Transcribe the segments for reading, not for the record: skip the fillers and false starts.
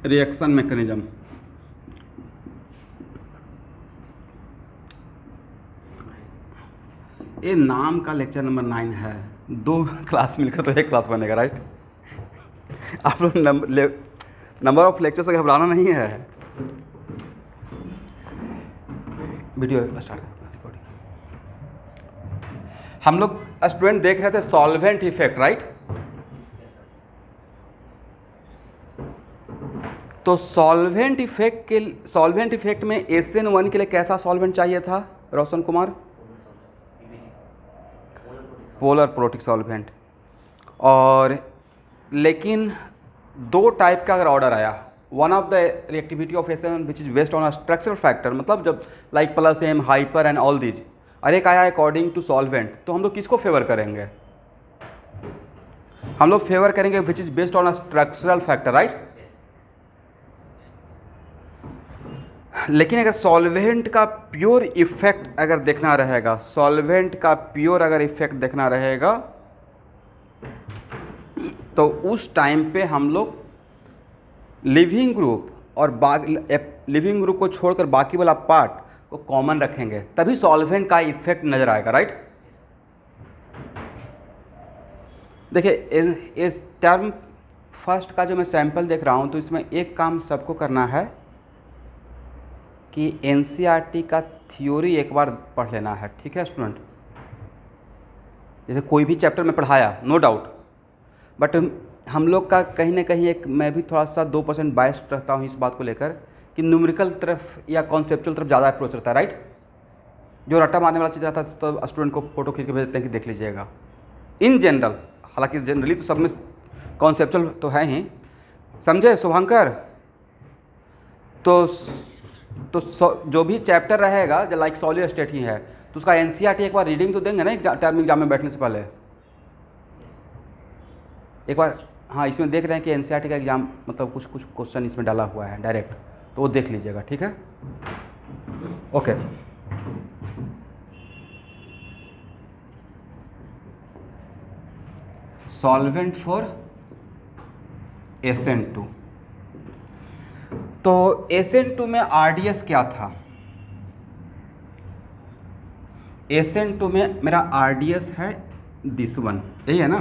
Reaction mechanism. ये नाम का लेक्चर नंबर 9 है, 2 क्लास मिलकर तो एक क्लास बनेगा, राइट। आप लोग नंबर ऑफ लेक्चर से घबराना नहीं है। Video start recording. हम लोग स्टूडेंट देख रहे थे सॉल्वेंट इफेक्ट, राइट। तो सॉल्वेंट इफेक्ट में SN1 के लिए कैसा सॉल्वेंट चाहिए था Roshan Kumar? Polar protic solvent. और लेकिन 2 टाइप का अगर ऑर्डर आया, one of the reactivity of SN1 which is based on a structural factor, मतलब जब like plus M, hyper and all these, और एक आया अकॉर्डिंग टू सॉल्वेंट, तो हम लोग किसको फेवर करेंगे? हम लोग फेवर करेंगे विच is based on a structural factor, right. लेकिन अगर सॉल्वेंट का प्योर इफेक्ट अगर देखना रहेगा, सॉल्वेंट का प्योर अगर इफेक्ट देखना रहेगा, तो उस टाइम पे हम लोग लिविंग ग्रुप और लिविंग ग्रुप को छोड़कर बाकी वाला पार्ट को कॉमन रखेंगे, तभी सॉल्वेंट का इफेक्ट नजर आएगा, राइट। देखिए इस टर्म फर्स्ट का जो मैं सैंपल देख रहा हूँ, तो इसमें एक काम सबको करना है कि NCERT का थ्योरी एक बार पढ़ लेना है, ठीक है स्टूडेंट। जैसे कोई भी चैप्टर में पढ़ाया, नो डाउट, बट हम लोग का कहीं ना कहीं एक, मैं भी थोड़ा सा 2% बायस्ड रहता हूँ इस बात को लेकर कि न्यूमेरिकल तरफ या कॉन्सेप्चुअल तरफ ज़्यादा अप्रोच रहता है, राइट। जो रट्टा मारने वाला चीज़ रहता है तो स्टूडेंट को फोटो खींच के भेज देते हैं कि देख लीजिएगा। इन जनरल, हालांकि जनरली तो सब में कॉन्सेप्चुअल तो है ही, समझे शुभंकर। तो जो भी चैप्टर रहेगा जो लाइक सॉलिड स्टेट ही है, तो उसका NCERT एक बार रीडिंग तो देंगे ना टर्म एग्जाम में बैठने से पहले एक बार। हाँ, इसमें देख रहे हैं कि NCERT का एग्जाम मतलब कुछ क्वेश्चन इसमें डाला हुआ है डायरेक्ट, तो वो देख लीजिएगा, ठीक है। Okay, solvent for SN2। तो SN2 में RDS क्या था? SN2 में मेरा RDS है दिस वन, यही है ना।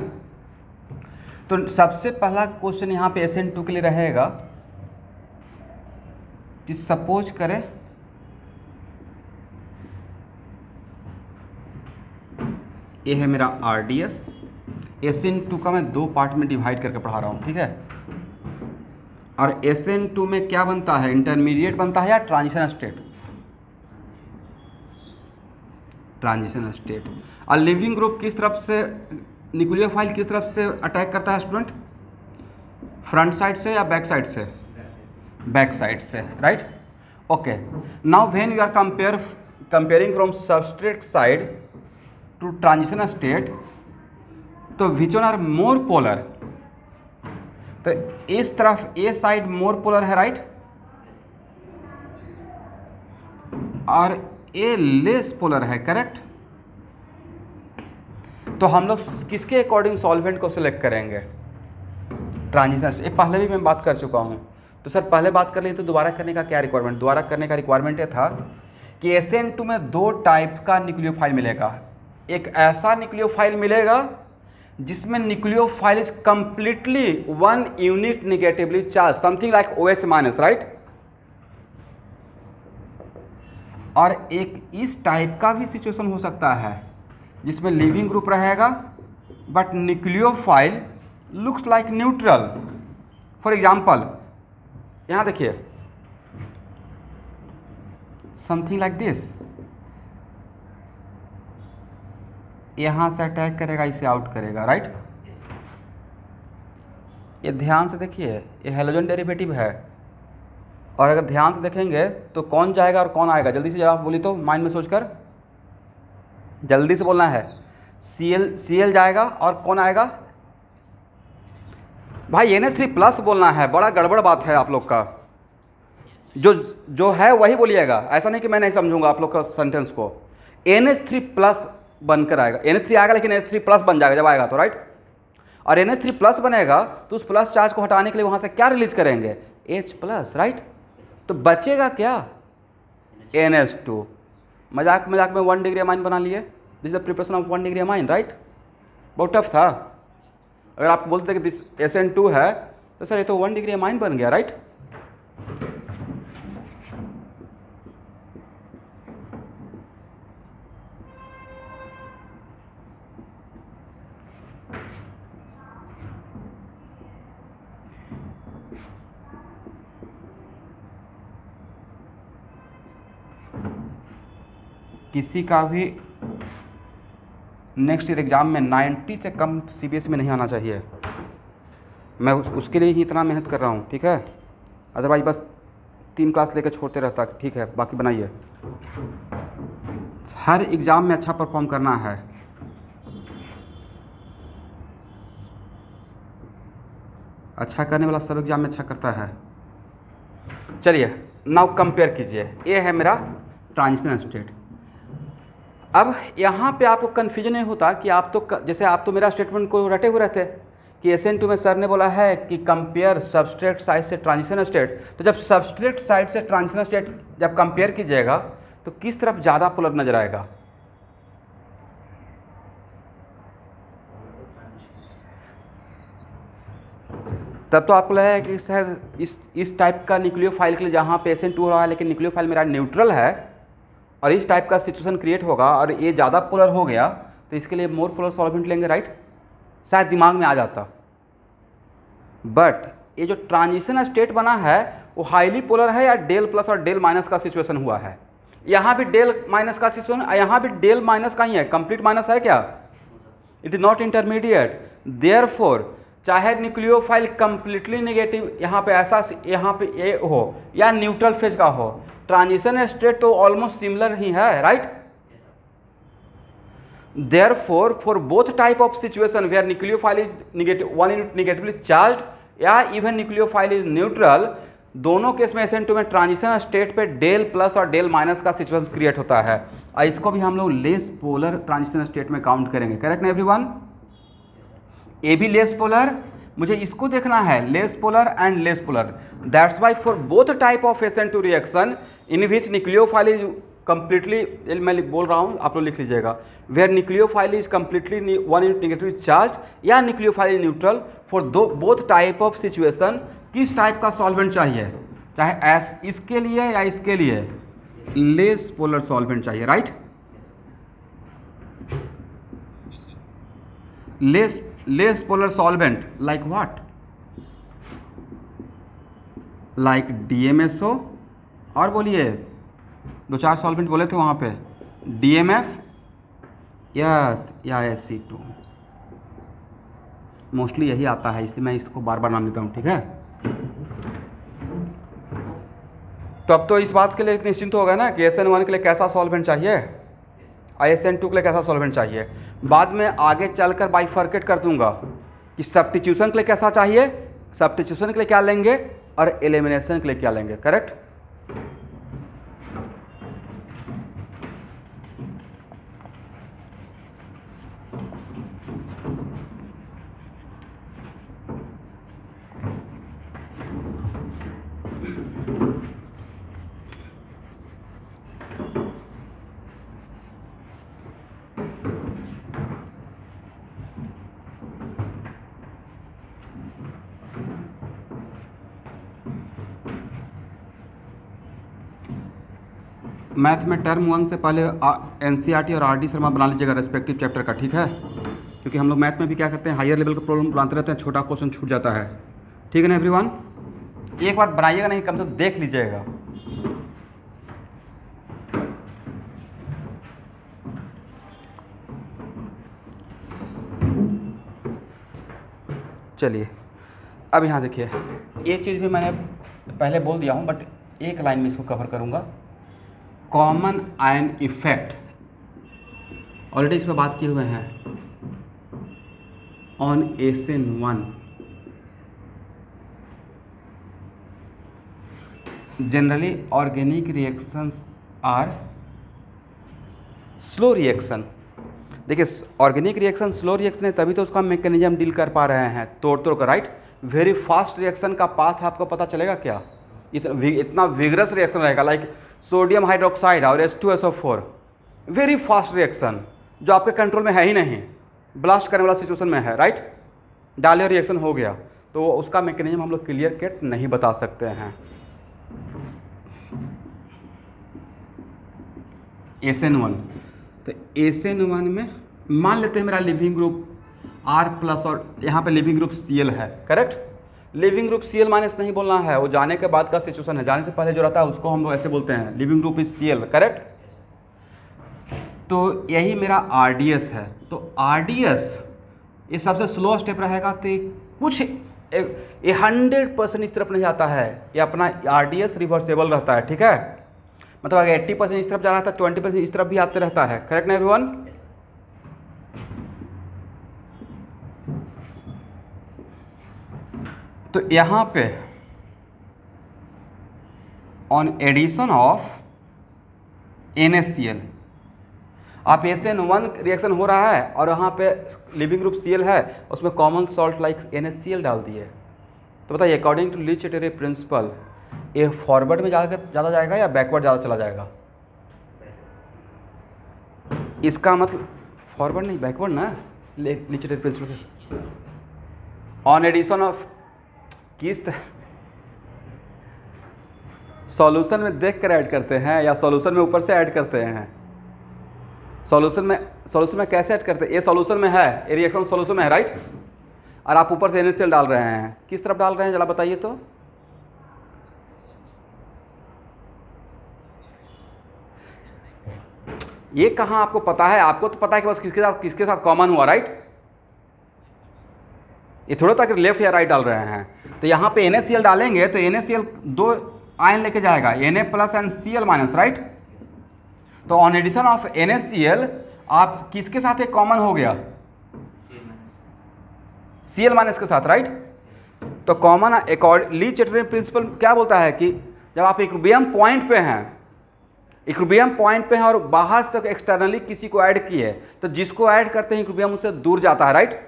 तो सबसे पहला क्वेश्चन यहाँ पे SN2 के लिए रहेगा कि सपोज करें ये है मेरा RDS, SN2 का मैं 2 पार्ट में डिवाइड करके पढ़ा रहा हूँ, ठीक है। और SN2 में क्या बनता है, इंटरमीडिएट बनता है या ट्रांजिशन स्टेट? Transition state. और लिविंग ग्रुप किस तरफ से, न्यूक्लियोफाइल किस तरफ से अटैक करता है स्टूडेंट? फ्रंट साइड से या बैक साइड से? बैक साइड से, right. Okay, now when you are comparing from substrate side to transition state, तो which one are more polar? तो इस तरफ ए साइड मोर पोलर है, राइट, और ए लेस पोलर है, करेक्ट। तो हम लोग किसके अकॉर्डिंग सॉल्वेंट को सिलेक्ट करेंगे? ट्रांजिशन। ये पहले भी मैं बात कर चुका हूं, तो सर पहले बात कर ली तो दोबारा करने का क्या रिक्वायरमेंट? दोबारा करने का रिक्वायरमेंट ये था कि SN2 में 2 टाइप का न्यूक्लियोफाइल मिलेगा। एक ऐसा न्यूक्लियोफाइल मिलेगा जिसमें nucleophile is completely 1 unit negatively charge, something like OH-, right. और एक इस टाइप का भी सिचुएशन हो सकता है जिसमें लिविंग ग्रुप रहेगा but nucleophile looks like neutral. For example यहां देखिए, समथिंग लाइक दिस, यहां से अटैक करेगा, इसे आउट करेगा, राइट। ये ध्यान से देखिए, ये हैलोजन डेरिवेटिव है, और अगर ध्यान से देखेंगे तो कौन जाएगा और कौन आएगा? जल्दी से जरा बोली तो, माइंड में सोचकर जल्दी से बोलना है। Cl जाएगा और कौन आएगा? भाई NH3+ बोलना है, बड़ा गड़बड़ बात है आप लोग का। जो है वही बोलिएगा, ऐसा नहीं कि मैं नहीं समझूंगा आप लोग का सेंटेंस को। NH3+ बनकर आएगा, NH3 आएगा लेकिन NH3+ बन जाएगा जब आएगा तो, राइट। और NH3 प्लस बनेगा तो उस प्लस चार्ज को हटाने के लिए वहाँ से क्या रिलीज करेंगे, H प्लस, राइट। तो बचेगा क्या, NH2। मजाक मजाक में 1 डिग्री अमाइन बना लिए, this is the preparation of 1 degree amine, right. बहुत टफ था। अगर आप बोलते कि दिस SN2 है तो सर ये तो 1 डिग्री अमाइन बन गया, राइट। किसी का भी नेक्स्ट ईयर एग्ज़ाम में 90 से कम CBSE में नहीं आना चाहिए। मैं उसके लिए ही इतना मेहनत कर रहा हूँ, ठीक है। अदरवाइज बस 3 क्लास लेकर छोड़ते रहता, ठीक है। बाकी बनाइए, हर एग्ज़ाम में अच्छा परफॉर्म करना है। अच्छा करने वाला सब एग्ज़ाम में अच्छा करता है। चलिए नाउ कंपेयर कीजिए, ये है मेरा ट्रांजिशन स्टेट। अब यहाँ पे आपको कन्फ्यूजन नहीं होता कि आप तो जैसे आप तो मेरा स्टेटमेंट को रटे हुए रहते कि SN2 में सर ने बोला है कि कंपेयर सबस्ट्रेट साइड से ट्रांजिशन स्टेट। तो जब सबस्ट्रेट साइड से ट्रांजिशन स्टेट जब कंपेयर कीजिएगा तो किस तरफ ज़्यादा पोलर नजर आएगा, तब तो आपको लगेगा कि शायद इस टाइप का न्यूक्लियोफाइल के लिए जहाँ पे SN2 हो रहा है लेकिन न्यूक्लियोफाइल मेरा न्यूट्रल है और इस टाइप का सिचुएशन क्रिएट होगा और ये ज़्यादा पोलर हो गया तो इसके लिए मोर पोलर सॉल्वेंट लेंगे, राइट। शायद दिमाग में आ जाता। बट ये जो ट्रांजिशन स्टेट बना है वो हाईली पोलर है या डेल प्लस और डेल माइनस का सिचुएशन हुआ है। यहाँ भी डेल माइनस का सिचुएशन, यहाँ भी डेल माइनस का ही है, कंप्लीट माइनस है क्या, it is not intermediate. Therefore चाहे न्यूक्लियोफाइल कंप्लीटली नेगेटिव यहाँ पे ऐसा यहाँ पे ए हो या न्यूट्रल फेज का हो, ट्रांजिशन स्टेट तो ऑलमोस्ट सिमिलर ही है, right. Therefore, for both type of situation where nucleophile is negative, one unit negatively charged या even nucleophile is neutral, दोनों केस में SN2 में ट्रांजिशन स्टेट पे डेल प्लस और डेल माइनस का situation create होता है और इसको भी हम लोग लेस पोलर ट्रांजिशन स्टेट में काउंट करेंगे, करेक्ट ना एवरीवन। ए भी लेस पोलर, मुझे इसको देखना है less polar and less polar. That's why for both type of SN2 reaction in which nucleophile is completely, मैं बोल रहा हूँ आप लोग लिख लीजिएगा, where nucleophile is completely 1 unit negatively charge या nucleophile neutral, for both type of situation किस टाइप का सॉल्वेंट चाहिए, चाहे इसके लिए या इसके लिए, लेस पोलर सॉल्वेंट चाहिए, right. Less polar solvent like what, like DMSO और बोलिए 2-4 सॉल्वेंट बोले थे वहाँ पे, DMF यस या SC2, मोस्टली यही आता है इसलिए मैं इसको बार बार नाम लेता हूँ, ठीक है। तो अब तो इस बात के लिए निश्चिंत हो गया ना कि SN1 के लिए कैसा सॉल्वेंट चाहिए और SN2 के लिए कैसा सॉल्वेंट चाहिए। बाद में आगे चलकर बाइफर्केट कर दूंगा कि सब्स्टिट्यूशन के लिए कैसा चाहिए, सब्स्टिट्यूशन के लिए क्या लेंगे और एलिमिनेशन के लिए क्या लेंगे, करेक्ट। मैथ में टर्म 1 से पहले NCERT और RD शर्मा बना लीजिएगा रेस्पेक्टिव चैप्टर का, ठीक है। क्योंकि हम लोग मैथ में भी क्या करते हैं, हायर लेवल का प्रॉब्लम बनाते रहते हैं, छोटा क्वेश्चन छूट जाता है, ठीक है ना एवरीवन। एक बार बनाइएगा नहीं, कम से कम देख लीजिएगा। चलिए अब यहाँ देखिए, ये चीज़ भी मैंने पहले बोल दिया हूँ बट एक लाइन में इसको कवर करूँगा। कॉमन आयन इफेक्ट ऑलरेडी इस पर बात किए हुए हैं on SN1। Generally organic reactions are slow reaction, देखिए ऑर्गेनिक रिएक्शन स्लो रिएक्शन है, तभी तो उसका मैकेनिज्म डील कर पा रहे हैं तोड़ तोड़ कर, राइट। वेरी फास्ट रिएक्शन का पाथ आपको पता चलेगा क्या? इतना विगरस रिएक्शन रहेगा, लाइक सोडियम हाइड्रोक्साइड और H2SO4, वेरी फास्ट रिएक्शन जो आपके कंट्रोल में है ही नहीं, ब्लास्ट करने वाला सिचुएशन में है, राइट। डालियर रिएक्शन हो गया, तो उसका मैकेनिज्म हम लोग क्लियर कट नहीं बता सकते हैं। SN1, तो SN1 में मान लेते हैं मेरा लिविंग ग्रुप R+ और यहाँ पे लिविंग ग्रुप Cl है, correct. Leaving group Cl minus नहीं बोलना है, वो जाने के बाद का सिचुएशन है, जाने से पहले जो रहता है उसको हम लोग ऐसे बोलते हैं, leaving group is Cl, correct. तो यही मेरा RDS है, तो RDS ये सबसे स्लो स्टेप रहेगा, तो कुछ ये 100% इस तरफ नहीं आता है, ये अपना RDS रिवर्सेबल रहता है, ठीक है। मतलब अगर 80% इस तरफ जा रहा था, 20% इस तरफ भी आते रहता है, करेक्ट ना एवरीवन। तो यहाँ पे ऑन एडिशन ऑफ NaCl, आप SN1 रिएक्शन हो रहा है और यहाँ पे लिविंग ग्रुप Cl है, उसमें कॉमन सॉल्ट लाइक NaCl डाल दिए, तो बताइए according to Le Chatelier principal ये फॉरवर्ड में ज़्यादा जाएगा या बैकवर्ड ज़्यादा चला जाएगा? इसका मतलब फॉरवर्ड नहीं बैकवर्ड ना, ली Chatelier principal on addition of किस सॉल्यूशन में देख कर ऐड करते हैं या सॉल्यूशन में ऊपर से ऐड करते हैं? सॉल्यूशन में कैसे ऐड करते हैं? ये सॉल्यूशन में है, ये रिएक्शन सॉल्यूशन में है, राइट। और आप ऊपर से NaCl डाल रहे हैं, किस तरफ डाल रहे हैं जरा बताइए तो। ये कहाँ आपको पता है? आपको तो पता है कि बस किसके साथ कॉमन हुआ, राइट। ये थोड़ा तक लेफ्ट या राइट डाल रहे हैं, तो यहाँ पे NaCl डालेंगे तो NaCl 2 आयन लेके जाएगा, Na+ एंड Cl-, राइट। तो ऑन एडिशन ऑफ NaCl आप किसके साथ एक कॉमन हो गया? Cl- के साथ, राइट। तो कॉमन ली चैटेरे प्रिंसिपल क्या बोलता है कि जब आप इक्विलिब्रियम पॉइंट पे हैं, और बाहर से एक्सटर्नली किसी को ऐड किए, तो जिसको ऐड करते हैं इक्विलिब्रियम उससे दूर जाता है, राइट।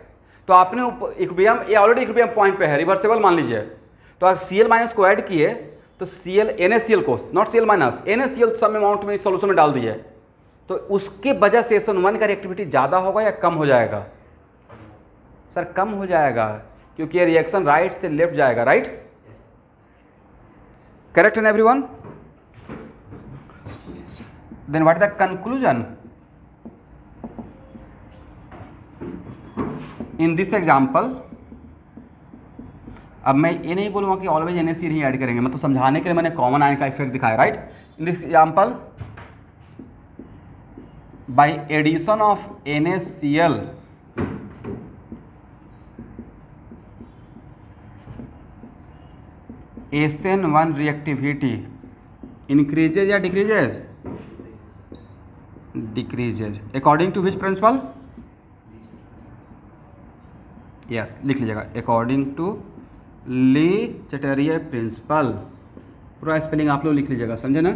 तो आपने इक्विलिब्रियम, ये ऑलरेडी इक्विलिब्रियम पॉइंट पे है, रिवर्सेबल मान लीजिए, तो आप Cl- को ऐड किए तो NaCl को, not Cl-, NaCl some amount में सॉल्यूशन में डाल दिए, तो उसके वजह से SN1 का रिएक्टिविटी ज़्यादा होगा या कम हो जाएगा? सर कम हो जाएगा, क्योंकि ये रिएक्शन राइट से लेफ्ट जाएगा, राइट। करेक्ट है everyone. Then what is the conclusion in this example? अब मैं ये नहीं बोलूँगा कि ऑलवेज NaCl ही ऐड करेंगे, मतलब समझाने के लिए मैंने कॉमन आयन का इफेक्ट दिखाया, right. In this example by addition of NaCl SN1 reactivity increases या decreases? Decreases. According to which principle? Yes, लिख लीजिएगा, according to Le Chatelier principle, पूरा स्पेलिंग आप लोग लिख लीजिएगा, समझे ना।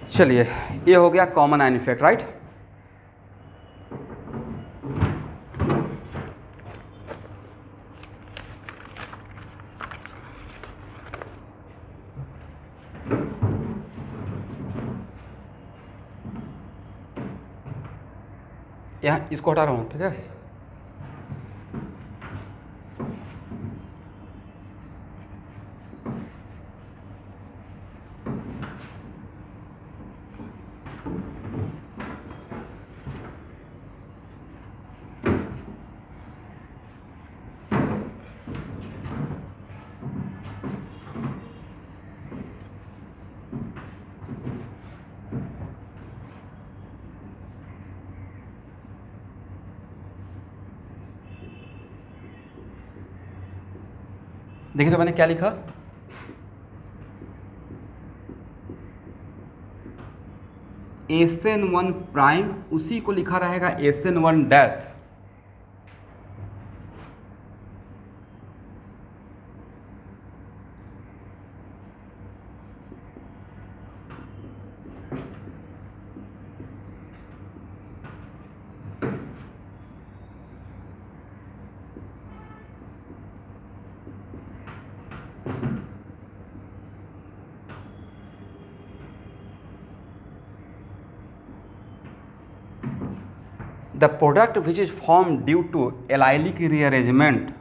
चलिए, ये हो गया कॉमन आयन इफेक्ट, राइट। यहाँ इसको हटा रहा हूँ, ठीक है। देखिए तो मैंने क्या लिखा, SN1', उसी को लिखा रहेगा SN1'। The product which is form due to allylic rearrangement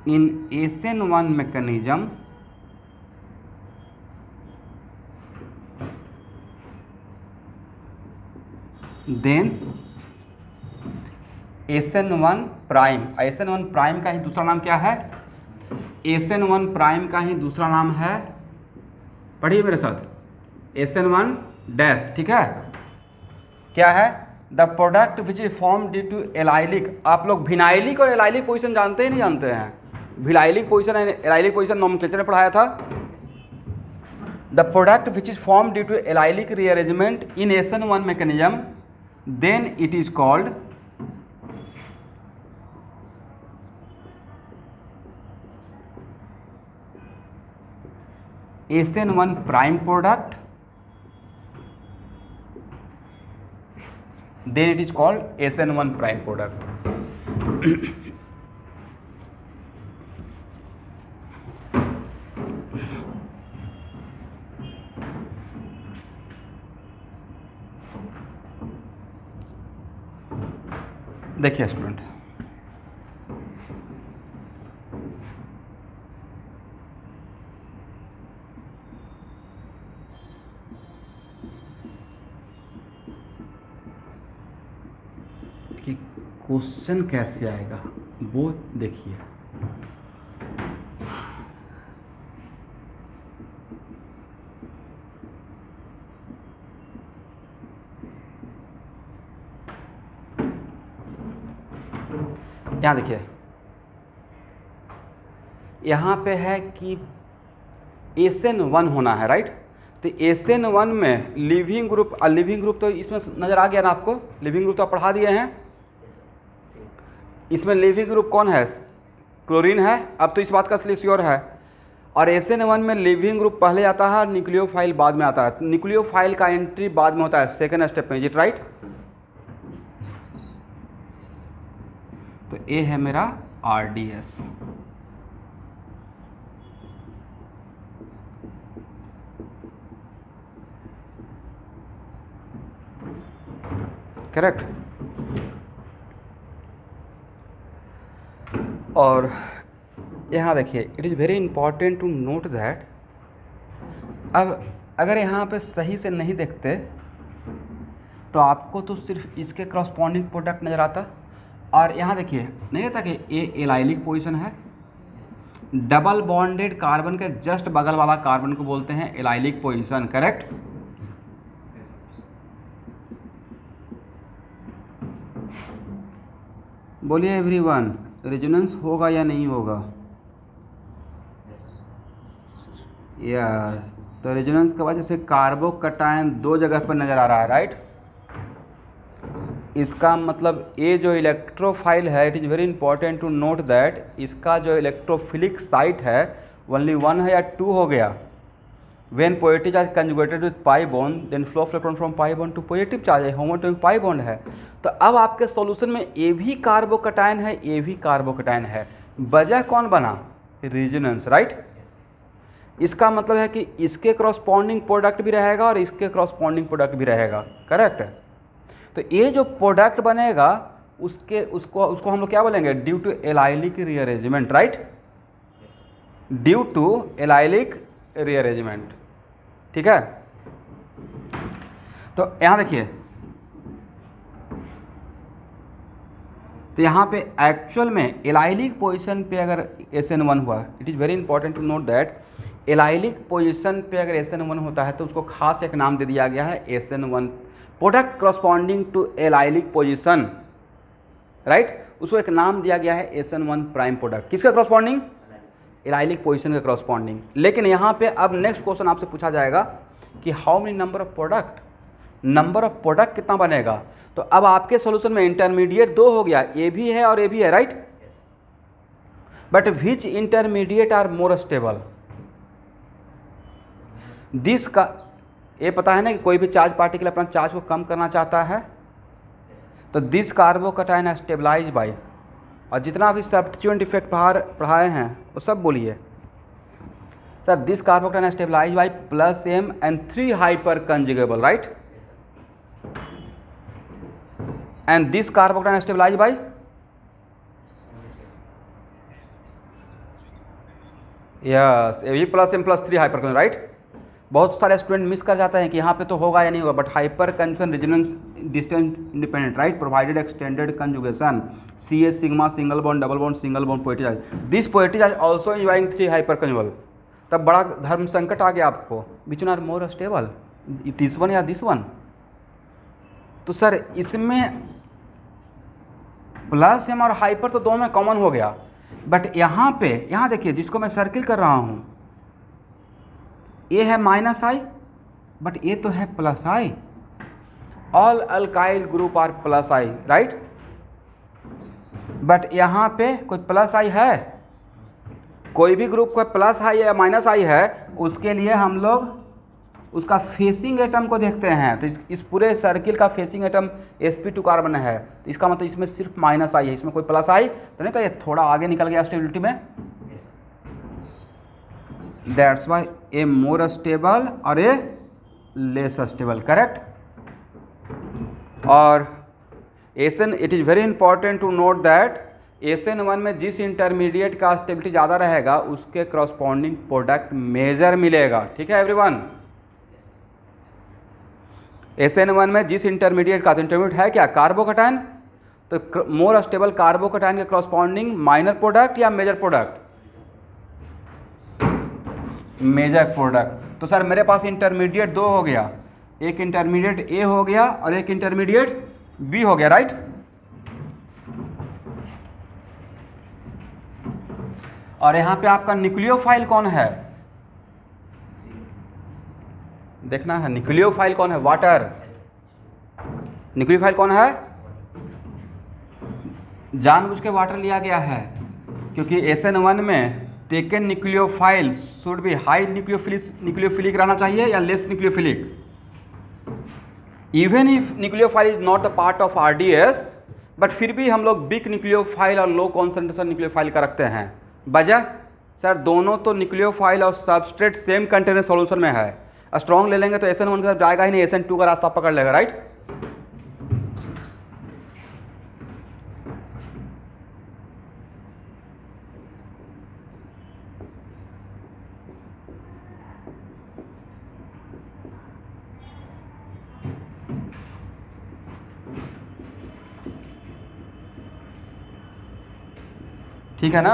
in SN1 mechanism then SN1 prime, SN1 prime का ही दूसरा नाम क्या है? SN1 प्राइम का ही दूसरा नाम है, पढ़िए मेरे साथ, SN1 डैश, ठीक है? क्या है? The product which is form due to allylic. आप लोग विनाइलिक और एलाइलिक पोजिशन जानते ही नहीं जानते हैं? Vinylic position and allylic position nomenclature में पढ़ाया था। The product which is form due to allylic rearrangement in SN1 mechanism then it is called SN1 prime product, then it is called SN1 prime product. देखिए student, कि question कैसे आएगा वो देखिए। यहाँ देखिए, यहाँ पे है कि SN1 होना है, राइट? तो SN1 में लिविंग ग्रुप, लिविंग ग्रुप तो इसमें नज़र आ गया ना आपको, लिविंग ग्रुप तो आप पढ़ा दिए हैं। इसमें लिविंग ग्रुप कौन है? क्लोरीन है। अब तो इस बात का श्योर है। और SN1 में लिविंग ग्रुप पहले आता है, न्यूक्लियोफाइल बाद में आता है। न्यूक्लियोफाइल का एंट्री बाद में होता है, सेकेंड स्टेप में, इज इट राइट? तो ए है मेरा RDS। करेक्ट। और यहाँ देखिए, it is very important to note that, अब अगर यहाँ पे सही से नहीं देखते तो आपको तो सिर्फ इसके क्रॉसपॉन्डिंग प्रोडक्ट नज़र आता। और यहाँ देखिए, नहीं रहता कि ए एलाइलिक पोजीशन है, डबल बॉन्डेड कार्बन के जस्ट बगल वाला कार्बन को बोलते हैं एलाइलिक पोजीशन, करेक्ट? बोलिए एवरीवन, रेजोनेंस होगा या नहीं होगा? यस। तो रेजोनेंस के वजह से कार्बोकटायन दो जगह पर नज़र आ रहा है, राइट? इसका मतलब ये जो इलेक्ट्रोफाइल है, it is very important to note that इसका जो इलेक्ट्रोफिलिक साइट है ओनली 1 है या 2 हो गया। When positive charge conjugated with pi bond then flow electron from pi bond to positive charge है, होमोटोनिक पाई बॉन्ड है। तो अब आपके सॉल्यूशन में ए भी कार्बोकटायन है, ए भी कार्बोकटायन है, वजह कौन बना? Resonance, right? इसका मतलब है कि इसके क्रॉसपॉन्डिंग प्रोडक्ट भी रहेगा और इसके क्रॉसपॉन्डिंग प्रोडक्ट भी रहेगा, करेक्ट? तो ये जो प्रोडक्ट बनेगा उसको हम लोग क्या बोलेंगे? Due to allylic rearrangement, right? Due to allylic rearrangement, ठीक है? तो यहाँ देखिए, तो यहाँ पे एक्चुअल में एलाइलिक पोजीशन पे अगर SN1 हुआ, it is very important to note that allylic position पे अगर SN1 होता है तो उसको खास एक नाम दे दिया गया है SN1 product corresponding to allylic position, right? उसको एक नाम दिया गया है SN1 प्राइम प्रोडक्ट। किसका क्रॉसपॉन्डिंग? एलाइलिक पोजीशन का क्रॉसपॉन्डिंग। लेकिन यहाँ पे अब नेक्स्ट क्वेश्चन आपसे पूछा जाएगा कि how many number of product, number of product कितना बनेगा? तो अब आपके सॉल्यूशन में इंटरमीडिएट 2 हो गया, ए भी है और ए भी है, right? But which intermediate are more stable? This का ये पता है ना कि कोई भी चार्ज पार्टिकल अपना चार्ज को कम करना चाहता है, तो दिस कार्बोकटायन स्टेबलाइज बाय, और जितना भी सब्स्टिट्यूएंट इफेक्ट पढ़ाए हैं वो सब बोलिए sir. This carbocation stabilize by +M and 3 hyper conjugable, right? And this carbocation stabilize by yes a plus M plus 3 hyper, right. बहुत सारे स्टूडेंट मिस कर जाते हैं कि यहाँ पे तो होगा या नहीं होगा, but hyper conjugation resonance distance independent, right, provided extended conjugation C H sigma single bond double bond single bond poetize, this poetize also enjoying 3 hyper conjugal. तब बड़ा धर्म संकट आ गया आपको, which one are more stable, this one या this one. तो sir इसमें प्लस एम और हाइपर तो दोनों में कॉमन हो गया, बट यहाँ पे यहाँ देखिए जिसको मैं सर्किल कर रहा हूँ, ये है माइनस आई बट ये तो है plus I, all alkyl group are plus I, right. But यहाँ पे कोई प्लस आई है, कोई भी ग्रुप कोई प्लस आई या माइनस आई है, उसके लिए हम लोग उसका फेसिंग एटम को देखते हैं। तो इस पूरे सर्किल का फेसिंग एटम sp2 कार्बन है, तो इसका मतलब इसमें सिर्फ माइनस आई है, इसमें कोई प्लस आई तो नहीं, तो ये थोड़ा आगे निकल गया स्टेबिलिटी में। That's why A more stable और ए लेस स्टेबल, करेक्ट। और SN it is very important to note that SN1 में जिस इंटरमीडिएट का स्टेबिलिटी ज़्यादा रहेगा उसके करस्पॉन्डिंग प्रोडक्ट मेजर मिलेगा, ठीक है एवरीवन। SN1 में जिस इंटरमीडिएट का, तो इंटरमीडिएट है क्या, कार्बोकेटायन, तो मोर स्टेबल कार्बोकेटायन के करस्पॉन्डिंग माइनर प्रोडक्ट या मेजर प्रोडक्ट, मेजर प्रोडक्ट। तो सर मेरे पास इंटरमीडिएट 2 हो गया, एक इंटरमीडिएट ए हो गया और एक इंटरमीडिएट बी हो गया, राइट। और यहाँ पे आपका न्यूक्लियोफाइल कौन है, देखना है, न्यूक्लियोफाइल कौन है, वाटर। न्यूक्लियोफाइल कौन है, जानबूझ के वाटर लिया गया है क्योंकि SN1 में taken nucleophile should be high nucleophilic रहना चाहिए या less nucleophilic. Even if nucleophile is not a part of RDS, but फिर भी हम लोग बिग न्यूक्लियोफाइल और लो कॉन्सेंट्रेशन न्यूक्लियोफाइल का रखते हैं। वजह सर दोनों तो न्यूक्लियोफाइल और सबस्ट्रेट सेम कंटेनर सॉल्यूशन में है, स्ट्रॉन्ग ले लेंगे तो SN1 के साथ जाएगा ही नहीं, SN2 का रास्ता पकड़ लेगा, राइट। ठीक है ना।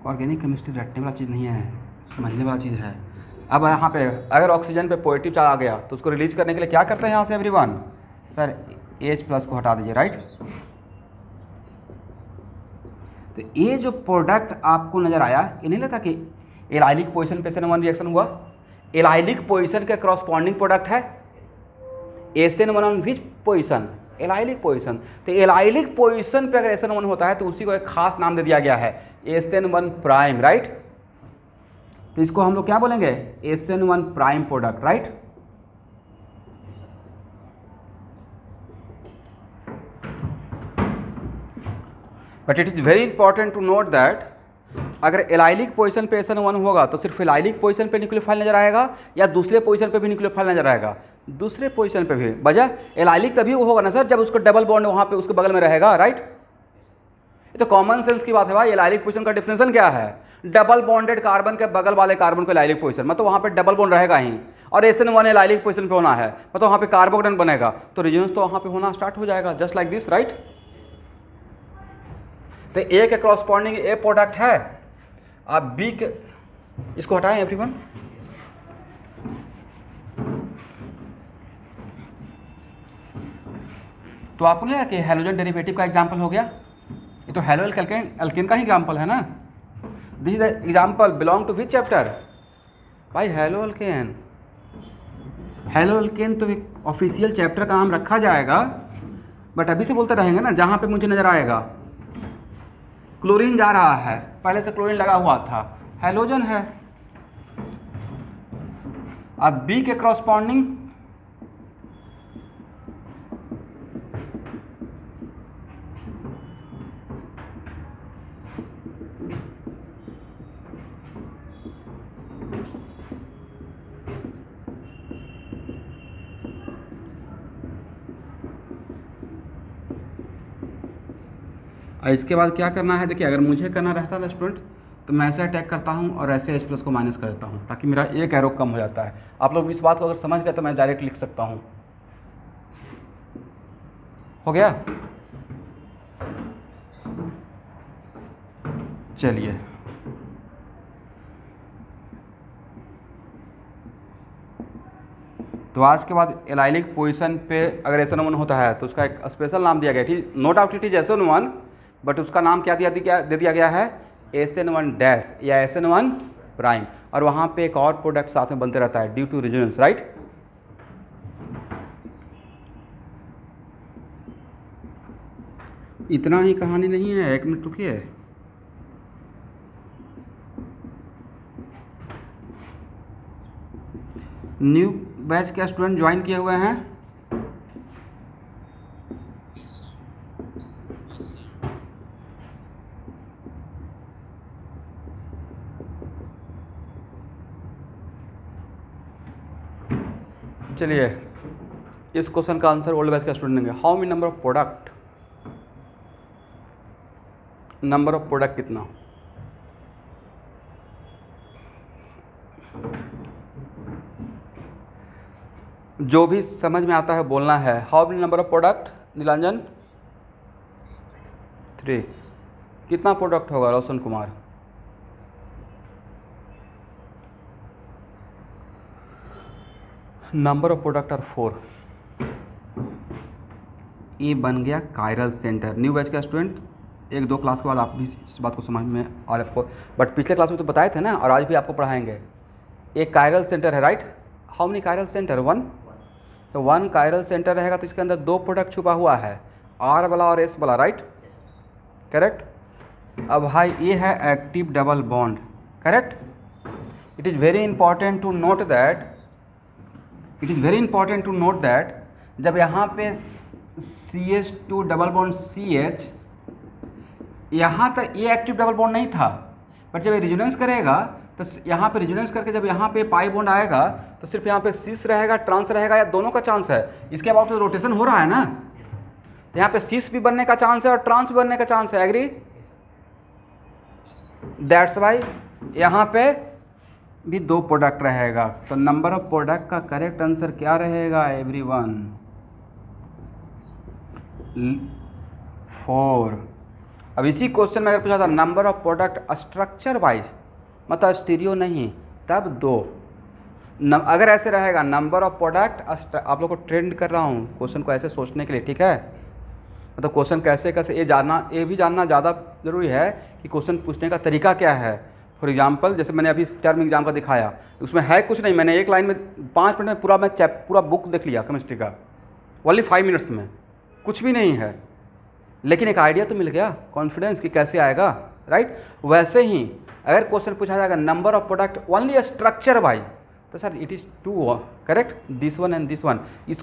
ऑर्गेनिक केमिस्ट्री रटने वाला चीज़ नहीं है, समझने वाला चीज़ है। अब यहाँ पे अगर ऑक्सीजन पे पॉजिटिव चार्ज आ गया तो उसको रिलीज करने के लिए क्या करते हैं यहाँ से एवरीवन, सर H+ को हटा दीजिए, राइट। तो ये जो प्रोडक्ट आपको नजर आया, ये नहीं लगता कि एलाइलिक पोजीशन पे SN1 रिएक्शन हुआ, एलाइलिक पोजीशन के करस्पॉन्डिंग प्रोडक्ट है SN1 on which position, allylic position. तो एलाइलिक पोजीशन पे अगर SN1 होता है तो उसी को एक खास नाम दे दिया गया है SN1 प्राइम, राइट। तो इसको हम लोग क्या बोलेंगे, SN1 prime product, right. But it is very important to note that अगर एलाइलिक पोजीशन पे SN1 होगा तो सिर्फ एलाइलिक पोजीशन पे न्यूक्लियोफाइल नजर आएगा या दूसरे पोजीशन पे भी न्यूक्लियोफाइल नजर आएगा, दूसरे पोजीशन पे भी। वजह एलाइलिक तभी होगा ना सर जब उसको डबल बॉन्ड वहाँ पे उसके बगल में रहेगा, राइट। ये तो कॉमन सेंस की बात है भाई। एलाइलिक पोजीशन का डिफिनेशन क्या है, डबल बॉन्डेड कार्बन के बगल वाले कार्बन को एलाइलिक पोजीशन, मतलब वहाँ पे डबल बॉन्ड रहेगा ही, और SN1 एलाइलिक पोजीशन पे होना है, मतलब वहाँ पे कार्बोकेटायन बनेगा, तो रेजोनेंस तो वहाँ पे होना स्टार्ट हो जाएगा, जस्ट लाइक दिस, राइट। तो ए के क्रॉसपॉन्डिंग ए प्रोडक्ट है, आप बी के, इसको हटाएं एवरीवन। तो आपको नहीं कि हेलोजन डेरिवेटिव का एग्जांपल हो गया, ये तो हेलो एल्केन का ही एग्जांपल है ना। This is example belong to which chapter भाई, हेलो एल्केन। हेलो एल्केन तो एक ऑफिशियल चैप्टर का नाम रखा जाएगा, बट अभी से बोलते रहेंगे ना जहाँ पे मुझे नजर आएगा। क्लोरीन जा रहा है, पहले से क्लोरीन लगा हुआ था, हेलोजन है। अब बी के क्रॉसपॉन्डिंग और इसके बाद क्या करना है, देखिए अगर मुझे करना रहता है स्टूडेंट तो मैं ऐसे अटैक करता हूँ और ऐसे H+ को माइनस कर देता हूँ ताकि मेरा एक एरो कम हो जाता है। आप लोग इस बात को अगर समझ गए तो मैं डायरेक्ट लिख सकता हूँ। हो गया? चलिए तो आज के बाद एलाइलिक पोजीशन पे अगर SN1 होता है तो उसका एक स्पेशल नाम दिया गया, ठीक, no doubt it is SN1, but उसका नाम क्या दे दिया गया है, SN1 डैश या SN1 प्राइम, और वहाँ पे एक और प्रोडक्ट साथ में बनते रहता है ड्यू टू रेजोनेंस, राइट। इतना ही कहानी नहीं है, एक मिनट रुकिए। न्यू बैच के स्टूडेंट ज्वाइन किए हुए हैं? चलिए इस क्वेश्चन का आंसर ओल्ड बैच का स्टूडेंट देंगे। How many number of product, number of product कितना? जो भी समझ में आता है बोलना है। How many number of product Nilanjan? 3। कितना प्रोडक्ट होगा Roshan Kumar? Number of product are 4। ये बन गया कायरल सेंटर। न्यू बैच का स्टूडेंट 1-2 क्लास के बाद आप भी इस बात को समझ में और आपको, बट पिछले क्लास में तो बताए थे ना, और आज भी आपको पढ़ाएंगे। एक कायरल सेंटर है, right. How many chiral centre? 1। तो 1 कायरल सेंटर रहेगा तो इसके अंदर 2 प्रोडक्ट छुपा हुआ है, R वाला और S वाला, राइट, करेक्ट। अब भाई ये है active double bond, correct. It is very important to note that, जब यहाँ पे CH2 डबल बॉन्ड CH, यहाँ तक ये एक्टिव डबल बॉन्ड नहीं था, बट जब ये रेजोनेंस करेगा तो यहाँ पे रेजोनेंस करके जब यहाँ पे पाई बॉन्ड आएगा तो सिर्फ यहाँ पे सिस रहेगा, ट्रांस रहेगा, या दोनों का चांस है। इसके अबाउट तो रोटेशन हो रहा है ना, तो यहाँ पे सिस भी बनने का चांस है और ट्रांस भी बनने का चांस है, एग्री। दैट्स वाई यहाँ पे भी 2 प्रोडक्ट रहेगा। तो नंबर ऑफ प्रोडक्ट का करेक्ट आंसर क्या रहेगा एवरीवन? 4। अब इसी क्वेश्चन में अगर पूछा था number of product structure wise, मतलब स्टीरियो नहीं, तब 2। अगर ऐसे रहेगा नंबर ऑफ प्रोडक्ट, आप लोग को ट्रेंड कर रहा हूँ क्वेश्चन को ऐसे सोचने के लिए, ठीक है। मतलब क्वेश्चन कैसे ये भी जानना ज़्यादा ज़रूरी है कि क्वेश्चन पूछने का तरीका क्या है। फॉर एग्जांपल जैसे मैंने अभी टर्म एग्जाम का दिखाया, उसमें है कुछ नहीं, मैंने एक लाइन में 5 मिनट में पूरा बुक देख लिया केमिस्ट्री का, ओनली 5 मिनट्स में, कुछ भी नहीं है, लेकिन एक आइडिया तो मिल गया, कॉन्फिडेंस कि कैसे आएगा, राइट। वैसे ही अगर क्वेश्चन पूछा जाएगा number of product only structure wise, तो sir it is 2, correct, this one and this one.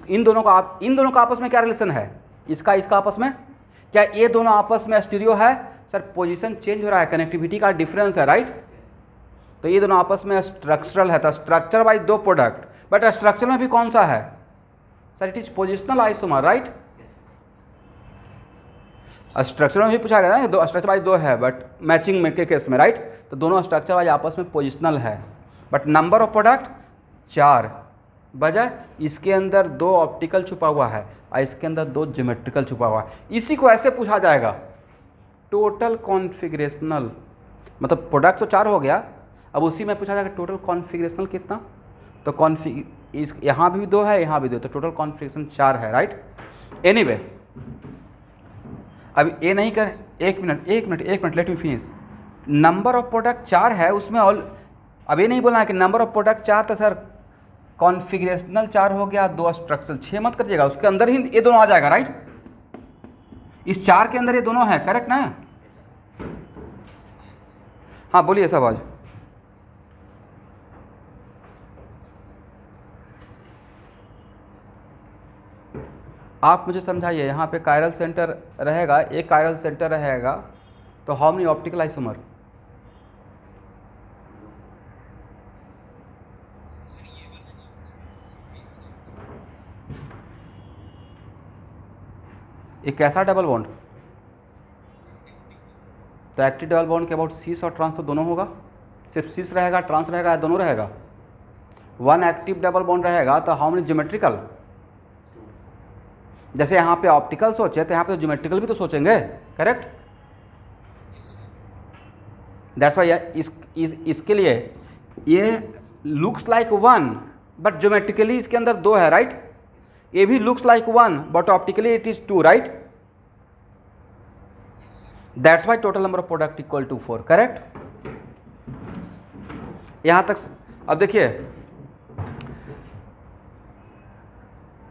इन दोनों का आपस में क्या रिलेशन है? इसका आपस में, क्या ये दोनों आपस में स्टीरियो है? सर पोजीशन चेंज हो रहा है, कनेक्टिविटी का डिफरेंस है, राइट। तो ये दोनों आपस में स्ट्रक्चरल है, तो structure wise 2 product, but structure में भी कौन सा है? Sir it is positional isomer, right. Structure में भी पूछा गया ना, दो स्ट्रक्चर वाइज 2 है, बट मैचिंग में के केस में, राइट। तो दोनों स्ट्रक्चर वाइज आपस में पोजिशनल है, बट नंबर ऑफ प्रोडक्ट 4, बजाय इसके अंदर 2 ऑप्टिकल छुपा हुआ है और इसके अंदर 2 ज्योमेट्रिकल छुपा हुआ है। इसी को ऐसे पूछा जाएगा टोटल कॉन्फिगरेशनल, मतलब प्रोडक्ट तो 4 हो गया, अब उसी में पूछा जाएगा टोटल कॉन्फिगरेशनल कितना, तो यहाँ भी 2 है, यहाँ भी 2, तो टोटल कॉन्फिगरेशन 4 है, राइट। एनीवे अब ये नहीं कर, एक minute let me finish. Number of product 4 है उसमें, ऑल अब ये नहीं बोलना है कि नंबर ऑफ प्रोडक्ट 4 तो सर कॉन्फिगरेशनल 4 हो गया, 2 स्ट्रक्चरल 6 मत करिएगा, उसके अंदर ही ये दोनों आ जाएगा, राइट। इस 4 के अंदर ये दोनों है, करेक्ट ना। हाँ बोलिए सब आज। आप मुझे समझाइए, यहाँ पे कायरल सेंटर रहेगा, एक कायरल सेंटर रहेगा, तो हाउ मेनी ऑप्टिकल आइसोमर? एक कैसा डबल बॉन्ड? तो एक्टिव डबल बॉन्ड के अबाउट सीस और ट्रांस तो दोनों होगा, सिर्फ सीस रहेगा, ट्रांस रहेगा, दोनों रहेगा। वन एक्टिव डबल बॉन्ड रहेगा तो हाउ मेनी ज्योमेट्रिकल, जैसे यहाँ पे ऑप्टिकल सोचे तो यहाँ पे तो ज्योमेट्रिकल भी तो सोचेंगे, करेक्ट। दैट्स वाई इसके लिए ये looks like one but geometrically इसके अंदर दो है, राइट। ये भी looks like one but optically it is two, right. That's why total number of product equal to 4, correct. यहां तक। अब देखिए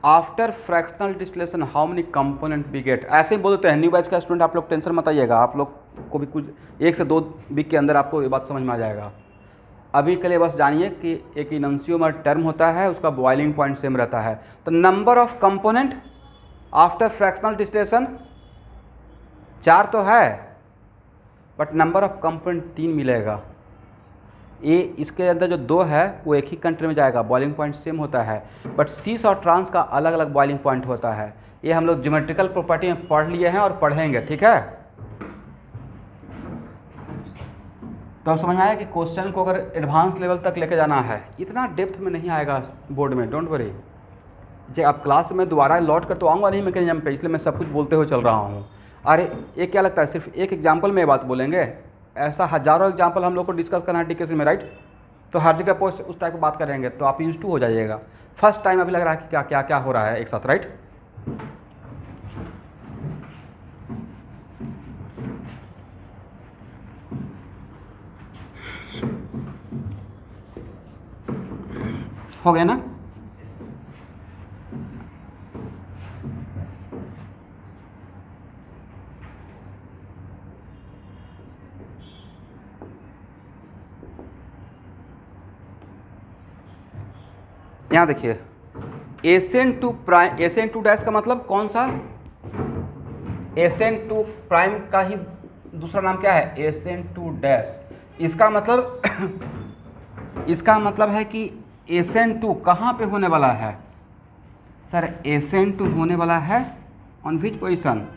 after fractional distillation how many component we get, ऐसे ही बोलते हैं। न्यू बैच का स्टूडेंट आप लोग टेंशन मत आइएगा, आप लोग को भी कुछ 1 से 2 वीक के अंदर आपको ये बात समझ में आ जाएगा। अभी के लिए बस जानिए कि एक इनंसियोमर टर्म होता है, उसका बॉइलिंग पॉइंट सेम रहता है। तो number of component after fractional distillation 4 तो है, बट नंबर ऑफ कंपोनेंट 3 मिलेगा। ये इसके अंदर जो 2 है वो एक ही कंट्री में जाएगा, बॉइलिंग पॉइंट सेम होता है, बट सीस और ट्रांस का अलग अलग बॉइलिंग पॉइंट होता है। ये हम लोग ज्योमेट्रिकल प्रॉपर्टी में पढ़ लिए हैं और पढ़ेंगे, ठीक है। तो अब समझ में आया कि क्वेश्चन को अगर एडवांस लेवल तक लेके जाना है, इतना डेप्थ में नहीं आएगा बोर्ड में, डोंट वरी। जे अब क्लास में दोबारा लौट कर तो आऊँगा नहीं मैकेनिज्म पे, इसलिए मैं सब कुछ बोलते हुए चल रहा हूँ। अरे ये क्या लगता है सिर्फ एक एग्जाम्पल में ये बात बोलेंगे? ऐसा हज़ारों एग्जाम्पल हम लोग को डिस्कस करना है डीकेसी में, राइट। तो हर जगह पोस्ट उस टाइप की बात करेंगे तो आप यूज टू हो जाइएगा। फर्स्ट टाइम अभी लग रहा है कि क्या क्या क्या हो रहा है एक साथ, राइट। हो गया ना। यहाँ देखिए SN2 प्राइम, SN2 डैश का मतलब कौन सा? SN2 प्राइम का ही दूसरा नाम क्या है? SN2 dash. इसका मतलब है कि SN2 कहाँ पे होने वाला है सर? SN2 होने वाला है ऑन विच पोजिशन?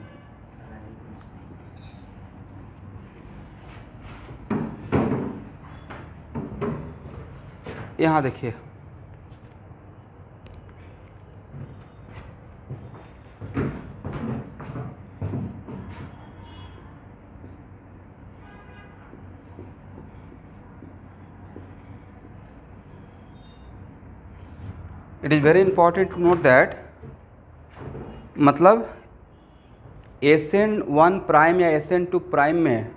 यहाँ देखिए it is very important to note that, मतलब SN1 प्राइम या SN2 प्राइम में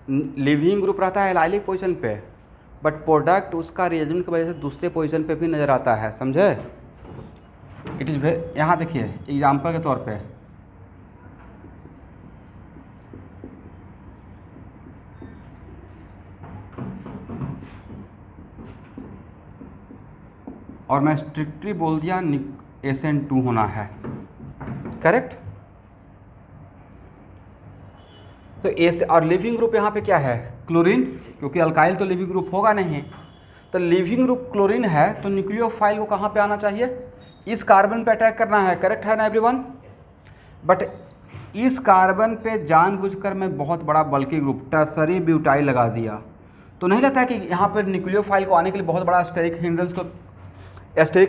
लिविंग ग्रुप रहता है एलाइलिक पोजीशन पे, बट प्रोडक्ट उसका रिएजेंट की वजह से दूसरे पोजीशन पे भी नज़र आता है, समझे। इट इज़ यहाँ देखिए एग्जाम्पल के तौर पे और मैं स्ट्रिक्टली बोल दिया SN2 होना है, करेक्ट। तो एस और लिविंग ग्रुप यहाँ पे क्या है? क्लोरीन, क्योंकि अल्काइल तो लिविंग ग्रुप होगा नहीं। तो लिविंग ग्रुप क्लोरीन है तो न्यूक्लियोफाइल को कहाँ पे आना चाहिए? इस कार्बन पे अटैक करना है, करेक्ट है ना एवरीवन। बट इस कार्बन पे जानबूझकर मैं बहुत बड़ा बल्कि ग्रुप टर्सरी ब्यूटाइल लगा दिया, तो नहीं लगता है कि यहाँ पर न्यूक्लियोफाइल को आने के लिए बहुत बड़ा स्टेरिक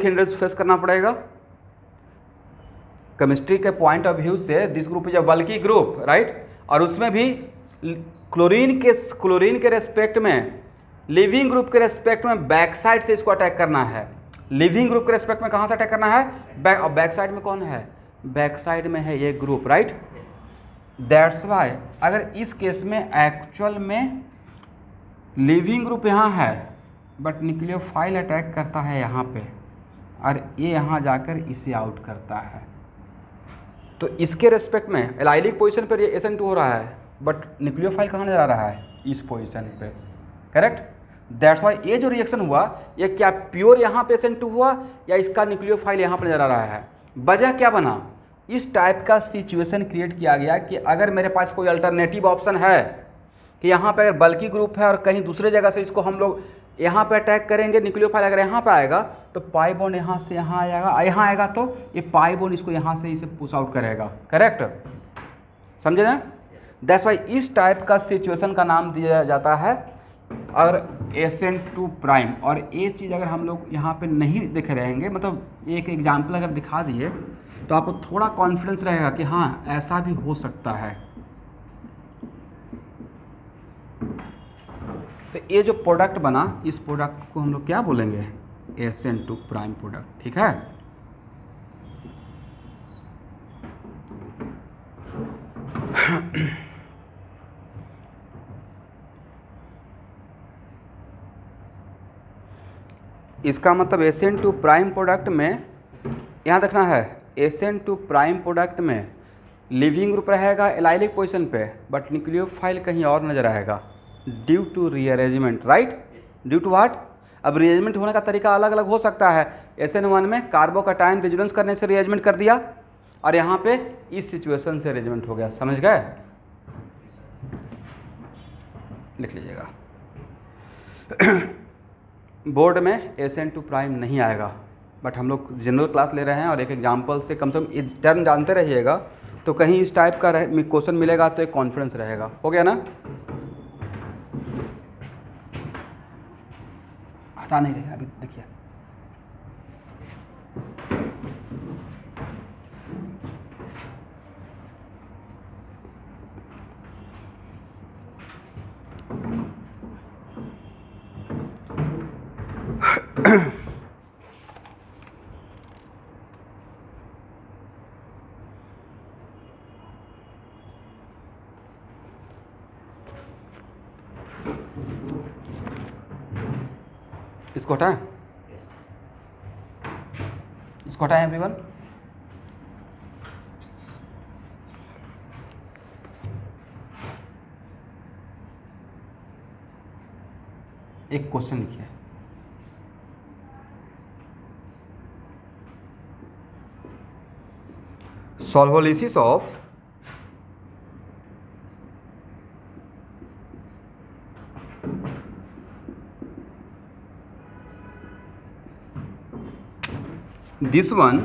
हिंड्रेंस फेस करना पड़ेगा? केमिस्ट्री के पॉइंट ऑफ व्यू से this group is a bulky group, right. और उसमें भी क्लोरीन के रेस्पेक्ट में, लिविंग ग्रुप के रेस्पेक्ट में बैक साइड से इसको अटैक करना है। लिविंग ग्रुप के रेस्पेक्ट में कहाँ से अटैक करना है? बैक साइड में कौन है? बैक साइड में है ये ग्रुप, राइट। दैट्स वाई अगर इस केस में एक्चुअल में लिविंग ग्रुप यहाँ है बट न्यूक्लियोफाइल अटैक करता है यहाँ पे, और ये यहाँ जाकर इसे आउट करता है, तो इसके रेस्पेक्ट में एलाइलिक पोजीशन पर ये SN2 हो रहा है, बट न्यूक्लियोफाइल कहाँ नजर आ रहा है? इस पोजीशन पे, करेक्ट। दैट्स वाई ये जो रिएक्शन हुआ ये क्या प्योर यहाँ पे SN2 हुआ या इसका न्यूक्लियोफाइल यहाँ पर नजर आ रहा है? वजह क्या बना? इस टाइप का सिचुएशन क्रिएट किया गया कि अगर मेरे पास कोई अल्टरनेटिव ऑप्शन है कि यहाँ पे अगर बल्कि ग्रुप है और कहीं दूसरे जगह से इसको हम लोग यहाँ पे अटैक करेंगे, न्यूक्लियोफाइल अगर यहाँ पे आएगा तो पाई बॉन्ड यहाँ से यहाँ आएगा, यहाँ आएगा तो ये पाई बॉन्ड इसको यहाँ से इसे पुश आउट करेगा, करेक्ट, समझे ना। दैट्स वाई इस टाइप का सिचुएशन का नाम दिया जाता है अगर SN2 प्राइम। और ये चीज़ अगर हम लोग यहाँ पे नहीं दिख रहेंगे, मतलब एक एग्जाम्पल अगर दिखा दिए तो आपको थोड़ा कॉन्फिडेंस रहेगा कि हाँ ऐसा भी हो सकता है। तो ये जो प्रोडक्ट बना, इस प्रोडक्ट को हम लोग क्या बोलेंगे? SN2 प्राइम प्रोडक्ट, ठीक है। इसका मतलब SN2 प्राइम प्रोडक्ट में यहाँ देखना है, SN2 प्राइम प्रोडक्ट में लिविंग ग्रुप रहेगा एलाइलिक पोजीशन पे, बट न्यूक्लियोफाइल कहीं और नजर आएगा due to rearrangement, right? Due to what? अब रीअरेंजमेंट होने का तरीका अलग अलग हो सकता है। SN1 में कार्बोकैटायन रेजोनेंस करने से रीअरेंजमेंट कर दिया, और यहाँ पे इस सिचुएशन से अरेंजमेंट हो गया। समझ गए? लिख लीजिएगा। बोर्ड में SN2 प्राइम नहीं आएगा, बट हम लोग जनरल क्लास ले रहे हैं और एक एग्जांपल से कम टर्म जानते रहिएगा, तो कहीं इस टाइप का क्वेश्चन मिलेगा तो एक कॉन्फिडेंस रहेगा। हो गया ना? हटा नहीं रहे अभी, देखिए इसको हटाएं, इसको हटाएं एवरीवन। एक क्वेश्चन लिखिए, solvolysis of this one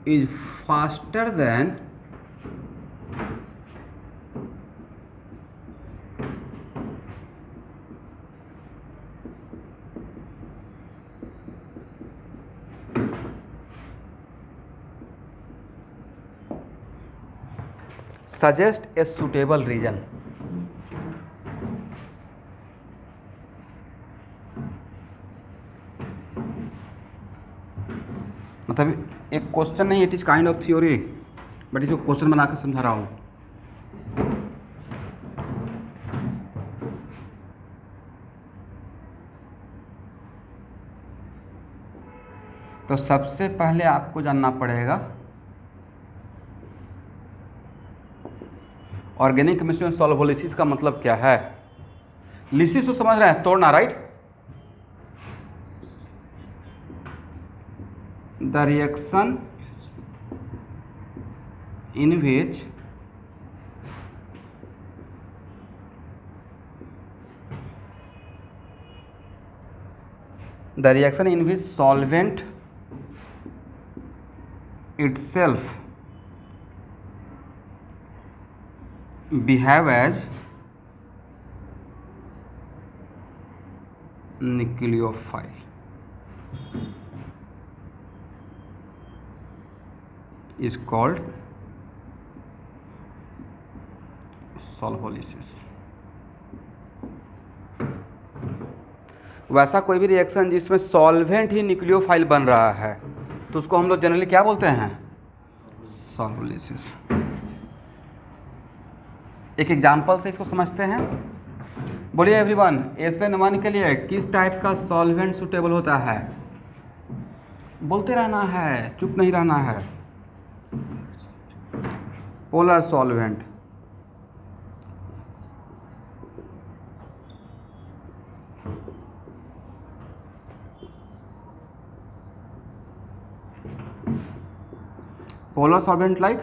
is faster than suggest a suitable reason। मतलब एक क्वेश्चन नहीं, it is kind of theory, but इसको क्वेश्चन बना कर समझा रहा हूँ। तो सबसे पहले आपको जानना पड़ेगा ऑर्गेनिक केमिस्ट्री में सॉल्वोलिसिस का मतलब क्या है। लिसिस तो समझ रहे हैं, तोड़ना, right? The reaction in which solvent itself behave as nucleophile is called solvolysis. वैसा कोई भी रिएक्शन जिसमें सॉल्वेंट ही न्यूक्लियोफाइल बन रहा है तो उसको हम लोग जनरली क्या बोलते हैं? सॉल्वोलिसिस। एक एग्जांपल से इसको समझते हैं। बोलिए एवरीवन, SN1 के लिए किस टाइप का सॉल्वेंट सुटेबल होता है? बोलते रहना है, चुप नहीं रहना है। Polar solvent. Polar solvent like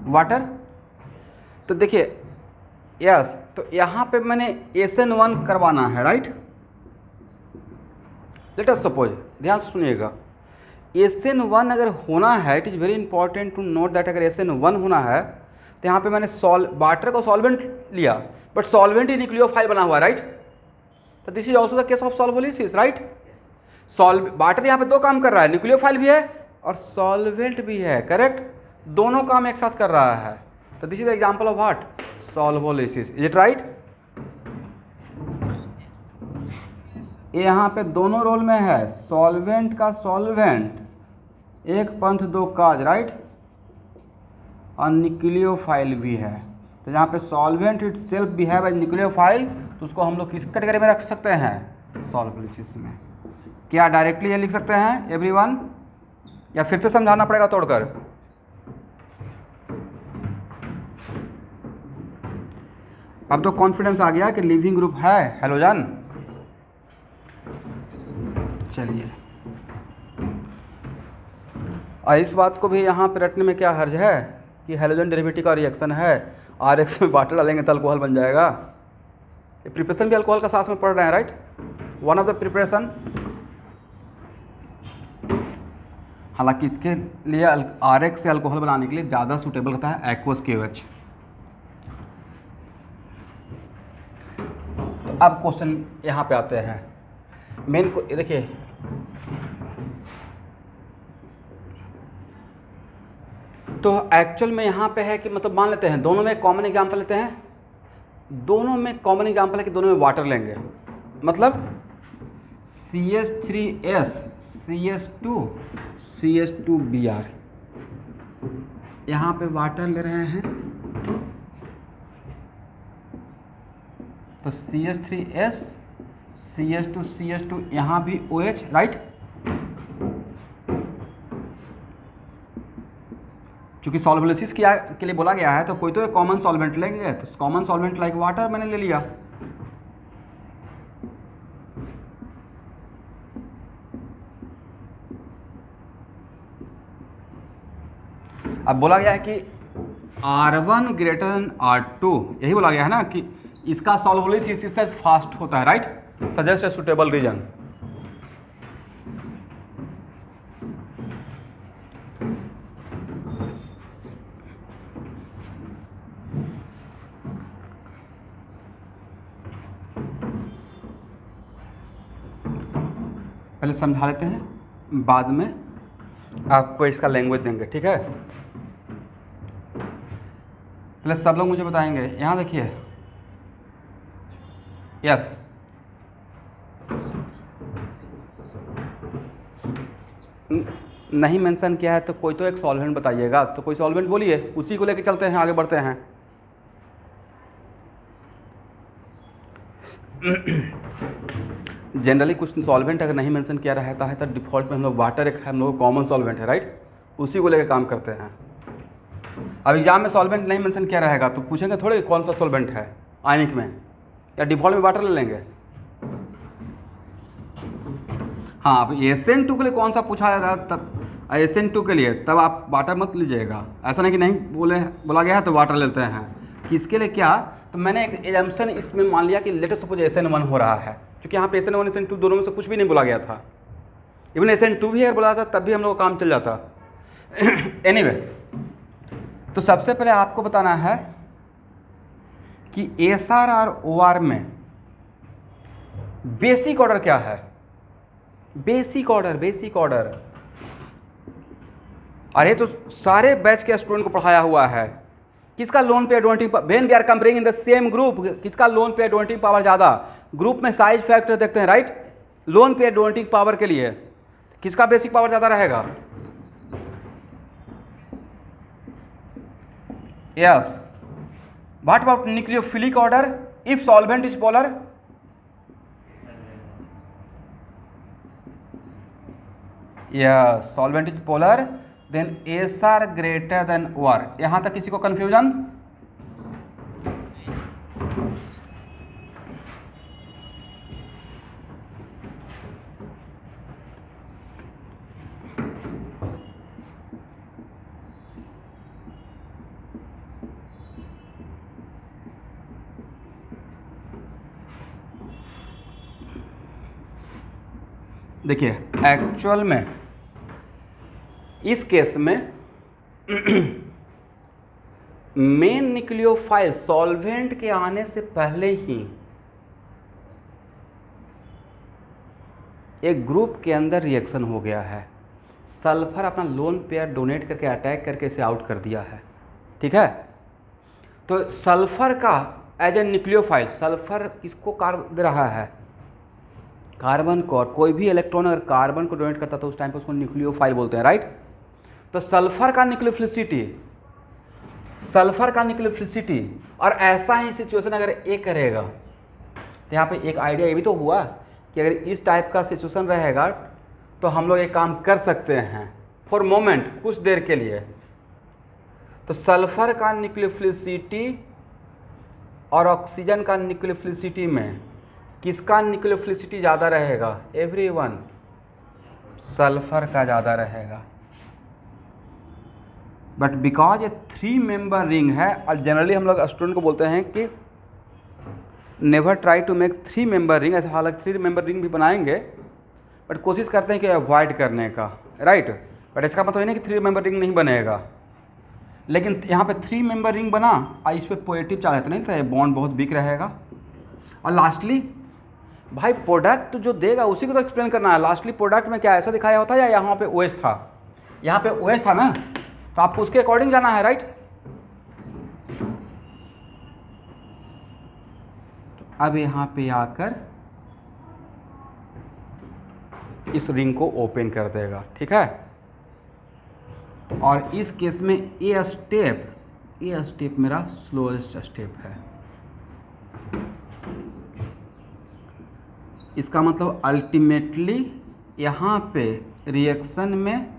water. तो देखिए यस, तो यहाँ पे मैंने SN1 करवाना है, राइट? लेट अस सपोज, ध्यान से सुनिएगा, SN1 अगर होना है, it is very important to note that अगर SN1 होना है तो यहाँ पे मैंने वाटर को सॉल्वेंट लिया, बट सॉल्वेंट ही न्यूक्लियोफाइल बना हुआ, राइट? तो this is also the case of solvolysis, right? Water यहाँ पे दो काम कर रहा है, न्यूक्लियोफाइल भी है और सॉल्वेंट भी है, करेक्ट? दोनों काम एक साथ कर रहा है। तो this is the example of what? Solvolysis. Is it right? यहाँ पे दोनों रोल में है, सॉल्वेंट का सॉल्वेंट, एक पंथ दो काज, राइट? और न्यूक्लियोफाइल भी है। तो जहाँ पे solvent itself behave as nucleophile, तो उसको हम लोग किस कैटेगरी में रख सकते हैं? सॉल्वोलिसिस में। क्या डायरेक्टली ये लिख सकते हैं एवरीवन, या फिर से समझाना पड़ेगा तोड़कर? अब तो कॉन्फिडेंस आ गया कि लिविंग ग्रुप है हेलोजन। चलिए, और इस बात को भी यहाँ पे रटने में क्या हर्ज है कि हेलोजन डेरिवेटिव का रिएक्शन है, RX में वाटर डालेंगे तो अल्कोहल बन जाएगा। ये प्रिपरेशन भी अल्कोहल का साथ में पढ़ रहे हैं, right? One of the preparation. हालांकि इसके लिए RX से अल्कोहल बनाने के लिए ज़्यादा सूटेबल होता है एक्वस KOH। तो अब क्वेश्चन यहाँ पे आते हैं मेन को, देखिए तो एक्चुअल में यहाँ पे है कि मतलब मान लेते हैं दोनों में कॉमन एग्जांपल लेते हैं, दोनों में कॉमन एग्जांपल है कि दोनों में वाटर लेंगे, मतलब CH3S CH2 CH2Br, यहाँ पे वाटर ले रहे हैं तो CH3S CH2 CH2, यहाँ भी OH, राइट? क्योंकि सॉल्वोलिसिस के लिए बोला गया है तो कोई तो एक कॉमन सॉल्वेंट लेंगे, तो कॉमन सॉल्वेंट लाइक वाटर मैंने ले लिया। अब बोला गया है कि R1 ग्रेटर देन R2, यही बोला गया है ना कि इसका सॉल्वोलिसिस इससे फास्ट होता है, right? Suggest a suitable reason. पहले समझा लेते हैं, बाद में आपको इसका लैंग्वेज देंगे, ठीक है? पहले सब लोग मुझे बताएंगे। यहाँ देखिए, यस, नहीं मेंशन किया है तो कोई तो एक सॉल्वेंट बताइएगा, तो कोई सॉल्वेंट बोलिए, उसी को लेके चलते हैं, आगे बढ़ते हैं। जनरली कुछ सॉल्वेंट अगर नहीं मेंशन किया रहता है तो डिफ़ॉल्ट में हम लोग वाटर एक हम लोग कॉमन सॉल्वेंट है, राइट? उसी को लेकर काम करते हैं। अब एग्जाम में सॉल्वेंट नहीं मेंशन किया रहेगा तो पूछेंगे थोड़े कौन सा सॉल्वेंट है आयनिक में, या डिफ़ॉल्ट में वाटर ले लेंगे। हाँ, अब SN2 के लिए कौन सा पूछा जाएगा, तब SN2 के लिए तब आप वाटर मत लीजिएगा। ऐसा नहीं कि नहीं बोला गया है तो वाटर लेते हैं। किसके लिए क्या, तो मैंने एक एजम्पशन इसमें मान लिया कि लेट अस सपोज SN1 हो रहा है, क्योंकि यहाँ पे SN1 SN2 दोनों में से कुछ भी नहीं बोला गया था। इवन SN2 भी अगर बोला था तब भी हम लोग का काम चल जाता। एनीवे, तो सबसे पहले आपको बताना है कि SR और OR में बेसिक ऑर्डर क्या है। बेसिक ऑर्डर अरे तो सारे बैच के स्टूडेंट को पढ़ाया हुआ है। किसका lone pair advantage, when we are comparing in the same group, किसका लोन पे एडवांटेज पावर ज़्यादा, ग्रुप में साइज फैक्टर देखते हैं, right? Lone pair advantage power के लिए किसका बेसिक पावर ज़्यादा रहेगा? Yes. What about nucleophilic order if solvent is polar? Yes, solvent is polar, then SR greater than OR। यहां तक किसी को कंफ्यूजन? देखिए, एक्चुअल में इस केस में मेन न्यूक्लियोफाइल सॉल्वेंट के आने से पहले ही एक ग्रुप के अंदर रिएक्शन हो गया है, सल्फर अपना लोन पेयर डोनेट करके अटैक करके इसे आउट कर दिया है। ठीक है, तो सल्फर का एज ए न्यूक्लियोफाइल, सल्फर किसको कार्बन दे रहा है, कार्बन को, और कोई भी इलेक्ट्रॉन अगर कार्बन को डोनेट करता तो उस टाइम पे उसको न्यूक्लियोफाइल बोलते हैं, राइट। तो सल्फर का न्यूक्लियोफिलिसिटी, सल्फर का न्यूक्लियोफिलिसिटी, और ऐसा ही सिचुएशन अगर ए करेगा तो यहाँ पे एक आइडिया ये भी तो हुआ कि अगर इस टाइप का सिचुएशन रहेगा तो हम लोग एक काम कर सकते हैं फॉर मोमेंट, कुछ देर के लिए। तो सल्फर का न्यूक्लियोफिलिसिटी और ऑक्सीजन का न्यूक्लियोफिलिसिटी में किसका न्यूक्लियोफिलिसिटी ज़्यादा रहेगा, एवरीवन, सल्फर का ज़्यादा रहेगा। बट बिकॉज ये 3 मेंबर रिंग है, और जनरली हम लोग स्टूडेंट को बोलते हैं कि never try to make 3 member ring, ऐसे हालांकि 3 मेंबर रिंग भी बनाएंगे बट कोशिश करते हैं कि अवॉइड करने का, राइट। बट इसका मतलब ये नहीं कि 3 मेंबर रिंग नहीं बनेगा, लेकिन यहाँ पे 3 मेंबर रिंग बना और इस पर पॉजिटिव चार्ज तो नहीं था, बॉन्ड बहुत वीक रहेगा। और लास्टली भाई प्रोडक्ट जो देगा उसी को तो एक्सप्लेन करना है। लास्टली प्रोडक्ट में क्या ऐसा दिखाया होता है या यहाँ पे ओएस था, यहाँ पे ओएस था ना, तो आपको उसके अकॉर्डिंग जाना है, राइट। अब यहाँ पे आकर इस रिंग को ओपन कर देगा, ठीक है। और इस केस में ए स्टेप मेरा स्लोएस्ट स्टेप है। इसका मतलब अल्टीमेटली यहाँ पे रिएक्शन में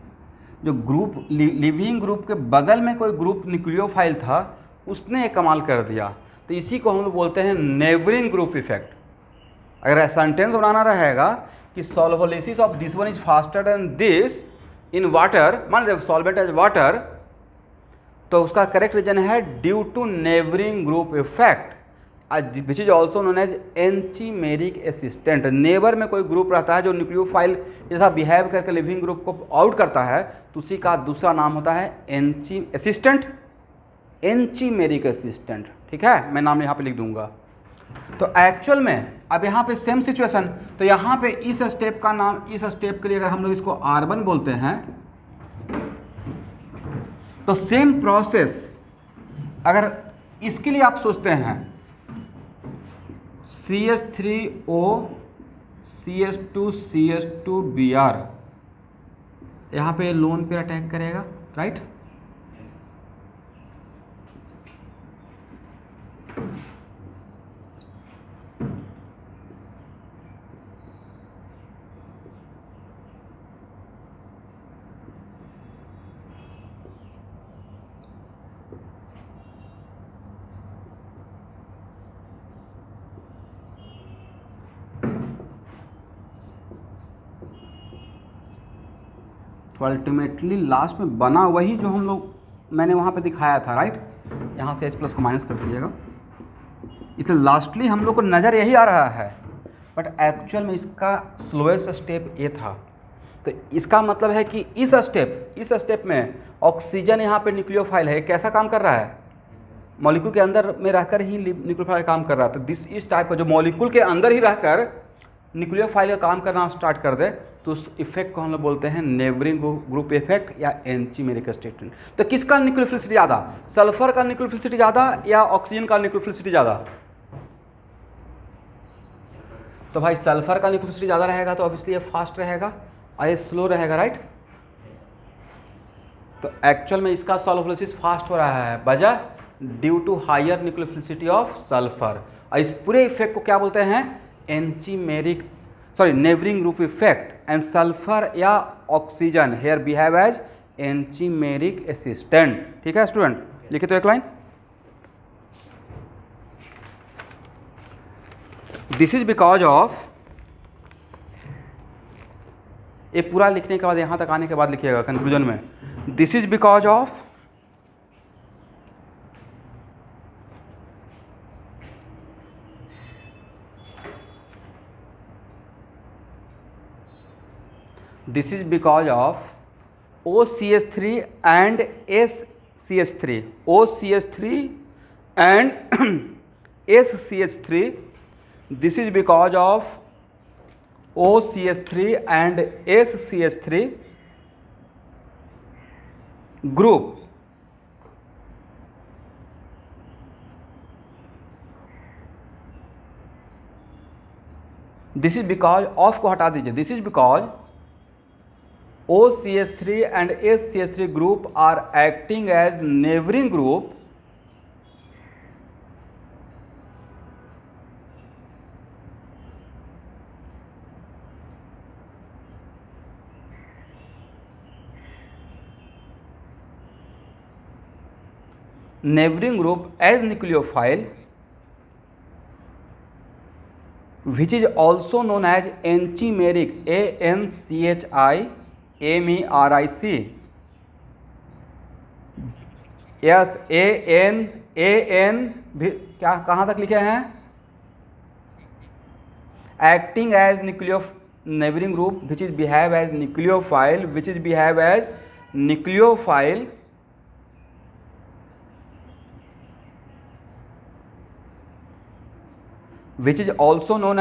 जो ग्रुप लिविंग ग्रुप के बगल में कोई ग्रुप न्यूक्लियोफाइल था उसने ये कमाल कर दिया। तो इसी को हम लोग बोलते हैं नेबरिंग ग्रुप इफेक्ट। अगर सेंटेंस बनाना रहेगा कि solvolysis of this one is faster than this in water, मान लीजिए सॉल्वेंट एज वाटर, तो उसका करेक्ट रीजन है due to neighbouring group effect which is also known as anchimeric assistant. Neighbour में कोई ग्रुप रहता है जो न्यूक्लियोफाइल जैसा बिहेव करके लिविंग ग्रुप को आउट करता है, तो उसी का दूसरा नाम होता है एंटीमेरिक असिस्टेंट। ठीक है, मैं नाम यहाँ पे लिख दूंगा। तो एक्चुअल में अब यहाँ पे सेम सिचुएशन, तो यहाँ पे इस स्टेप का नाम, इस स्टेप के लिए अगर हम लोग इसको R1 बोलते हैं, तो सेम प्रोसेस अगर इसके लिए आप सोचते हैं CH3O CH2CH2Br, यहाँ पे लोन पे अटैक करेगा, राइट। तो अल्टीमेटली लास्ट में बना वही जो हम लोग मैंने वहाँ पे दिखाया था, राइट। यहाँ से H+ को माइनस कर दीजिएगा। इसलिए लास्टली हम लोग को नज़र यही आ रहा है, बट एक्चुअल में इसका स्लोएस्ट स्टेप ये था। तो इसका मतलब है कि इस स्टेप में ऑक्सीजन यहाँ पे न्यूक्लियोफाइल है, कैसा काम कर रहा है, मॉलिक्यूल के अंदर में रहकर ही न्यूक्लियोफाइल काम कर रहा था। इस टाइप का जो मॉलिक्यूल के अंदर ही रहकर न्यूक्लियोफाइल का काम करना स्टार्ट कर दे, तो उस इफेक्ट को हम लोग बोलते हैं नेबरिंग ग्रुप इफेक्ट या एंटीमेरिक असिस्टेंट। तो किसका न्यूक्लियोफिलिसिटी ज़्यादा, सल्फर का न्यूक्लियोफिलिसिटी ज़्यादा या ऑक्सीजन का न्यूक्लियोफिलिसिटी ज़्यादा? तो भाई सल्फर का न्यूक्लियोफिलिसिटी ज़्यादा रहेगा तो ऑब्वियसली ये फास्ट रहेगा और ये स्लो रहेगा, राइट। तो एक्चुअल में इसका सॉल्वोलिसिस फास्ट हो रहा है, वजह due to higher nucleophilicity of sulphur. और इस पूरे इफेक्ट को क्या बोलते हैं, neighbouring group effect. And sulphur या oxygen here behave as anchimeric assistant. ठीक है स्टूडेंट, लिखे तो एक line, this is because of, ये पूरा लिखने के बाद यहां तक आने के बाद लिखिएगा कंक्लूजन में, this is because of OCH3 and SCH3, OCH3 and SCH3. This is because of OCH3 and SCH3 group. This is because of को हटा दीजिए. This is because OCH3 and SCH3 group are acting as neighboring group as nucleophile, which is also known as enchimeric, ANCHIMERIC. Yes, AN भी क्या कहाँ तक लिखे हैं? Acting as neighboring group which is behave as nucleophile, which is behave as nucleophile which is also known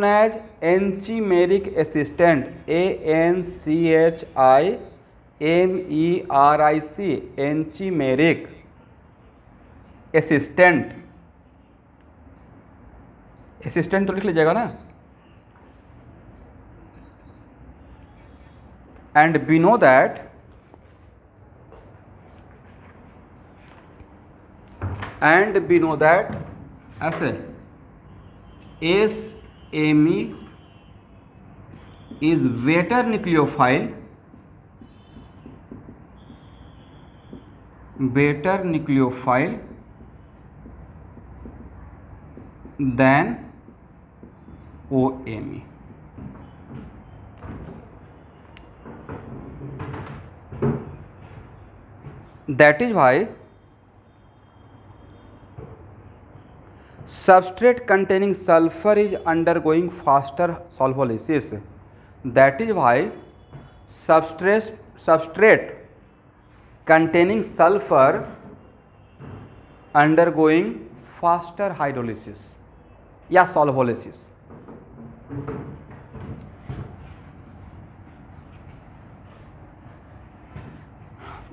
as enchimeric assistant, ANCHIMERIC, enchimeric assistant. Assistant तो लिख लीजिएगा ना. एंड we know that ऐसे SME is better nucleophile than OME. That is why substrate containing sulfur is undergoing faster solvolysis. That is why substrate containing sulfur undergoing faster hydrolysis या solvolysis.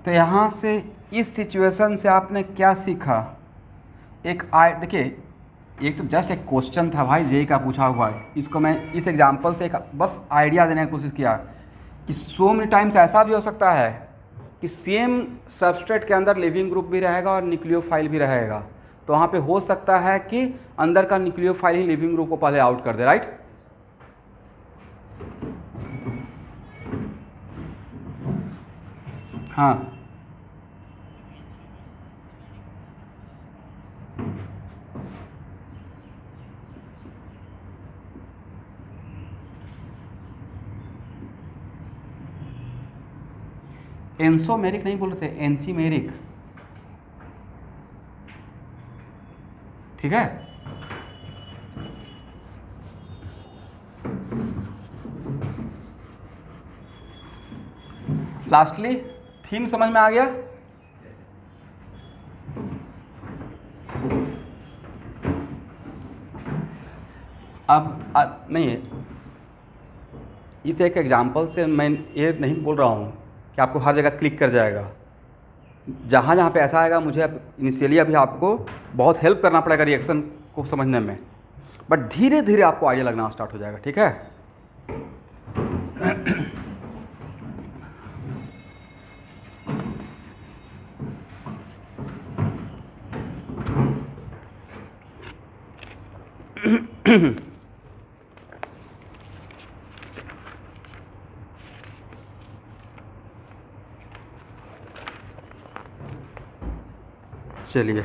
तो यहाँ से इस सिचुएशन से आपने क्या सीखा? देखिए, एक तो जस्ट एक क्वेश्चन था भाई, जेई का पूछा हुआ है. इसको मैं इस एग्जांपल से एक बस आइडिया देने की कोशिश किया कि सो मेनी टाइम्स ऐसा भी हो सकता है कि सेम सबस्ट्रेट के अंदर लिविंग ग्रुप भी रहेगा और न्यूक्लियोफाइल भी रहेगा. तो वहाँ पे हो सकता है कि अंदर का न्यूक्लियोफाइल ही लिविंग ग्रुप को पहले आउट कर दे, राइट? हाँ, एंसोमेरिक नहीं बोल रहे थे, एंचीमेरिक. ठीक है. लास्टली थीम समझ में आ गया? अब नहीं, इस एक एग्जांपल से मैं ये नहीं बोल रहा हूँ कि आपको हर जगह क्लिक कर जाएगा. जहाँ जहाँ पे ऐसा आएगा, मुझे इनिशियली अभी आपको बहुत हेल्प करना पड़ेगा रिएक्शन को समझने में, बट धीरे धीरे आपको आइडिया लगना स्टार्ट हो जाएगा. ठीक है. चलिए,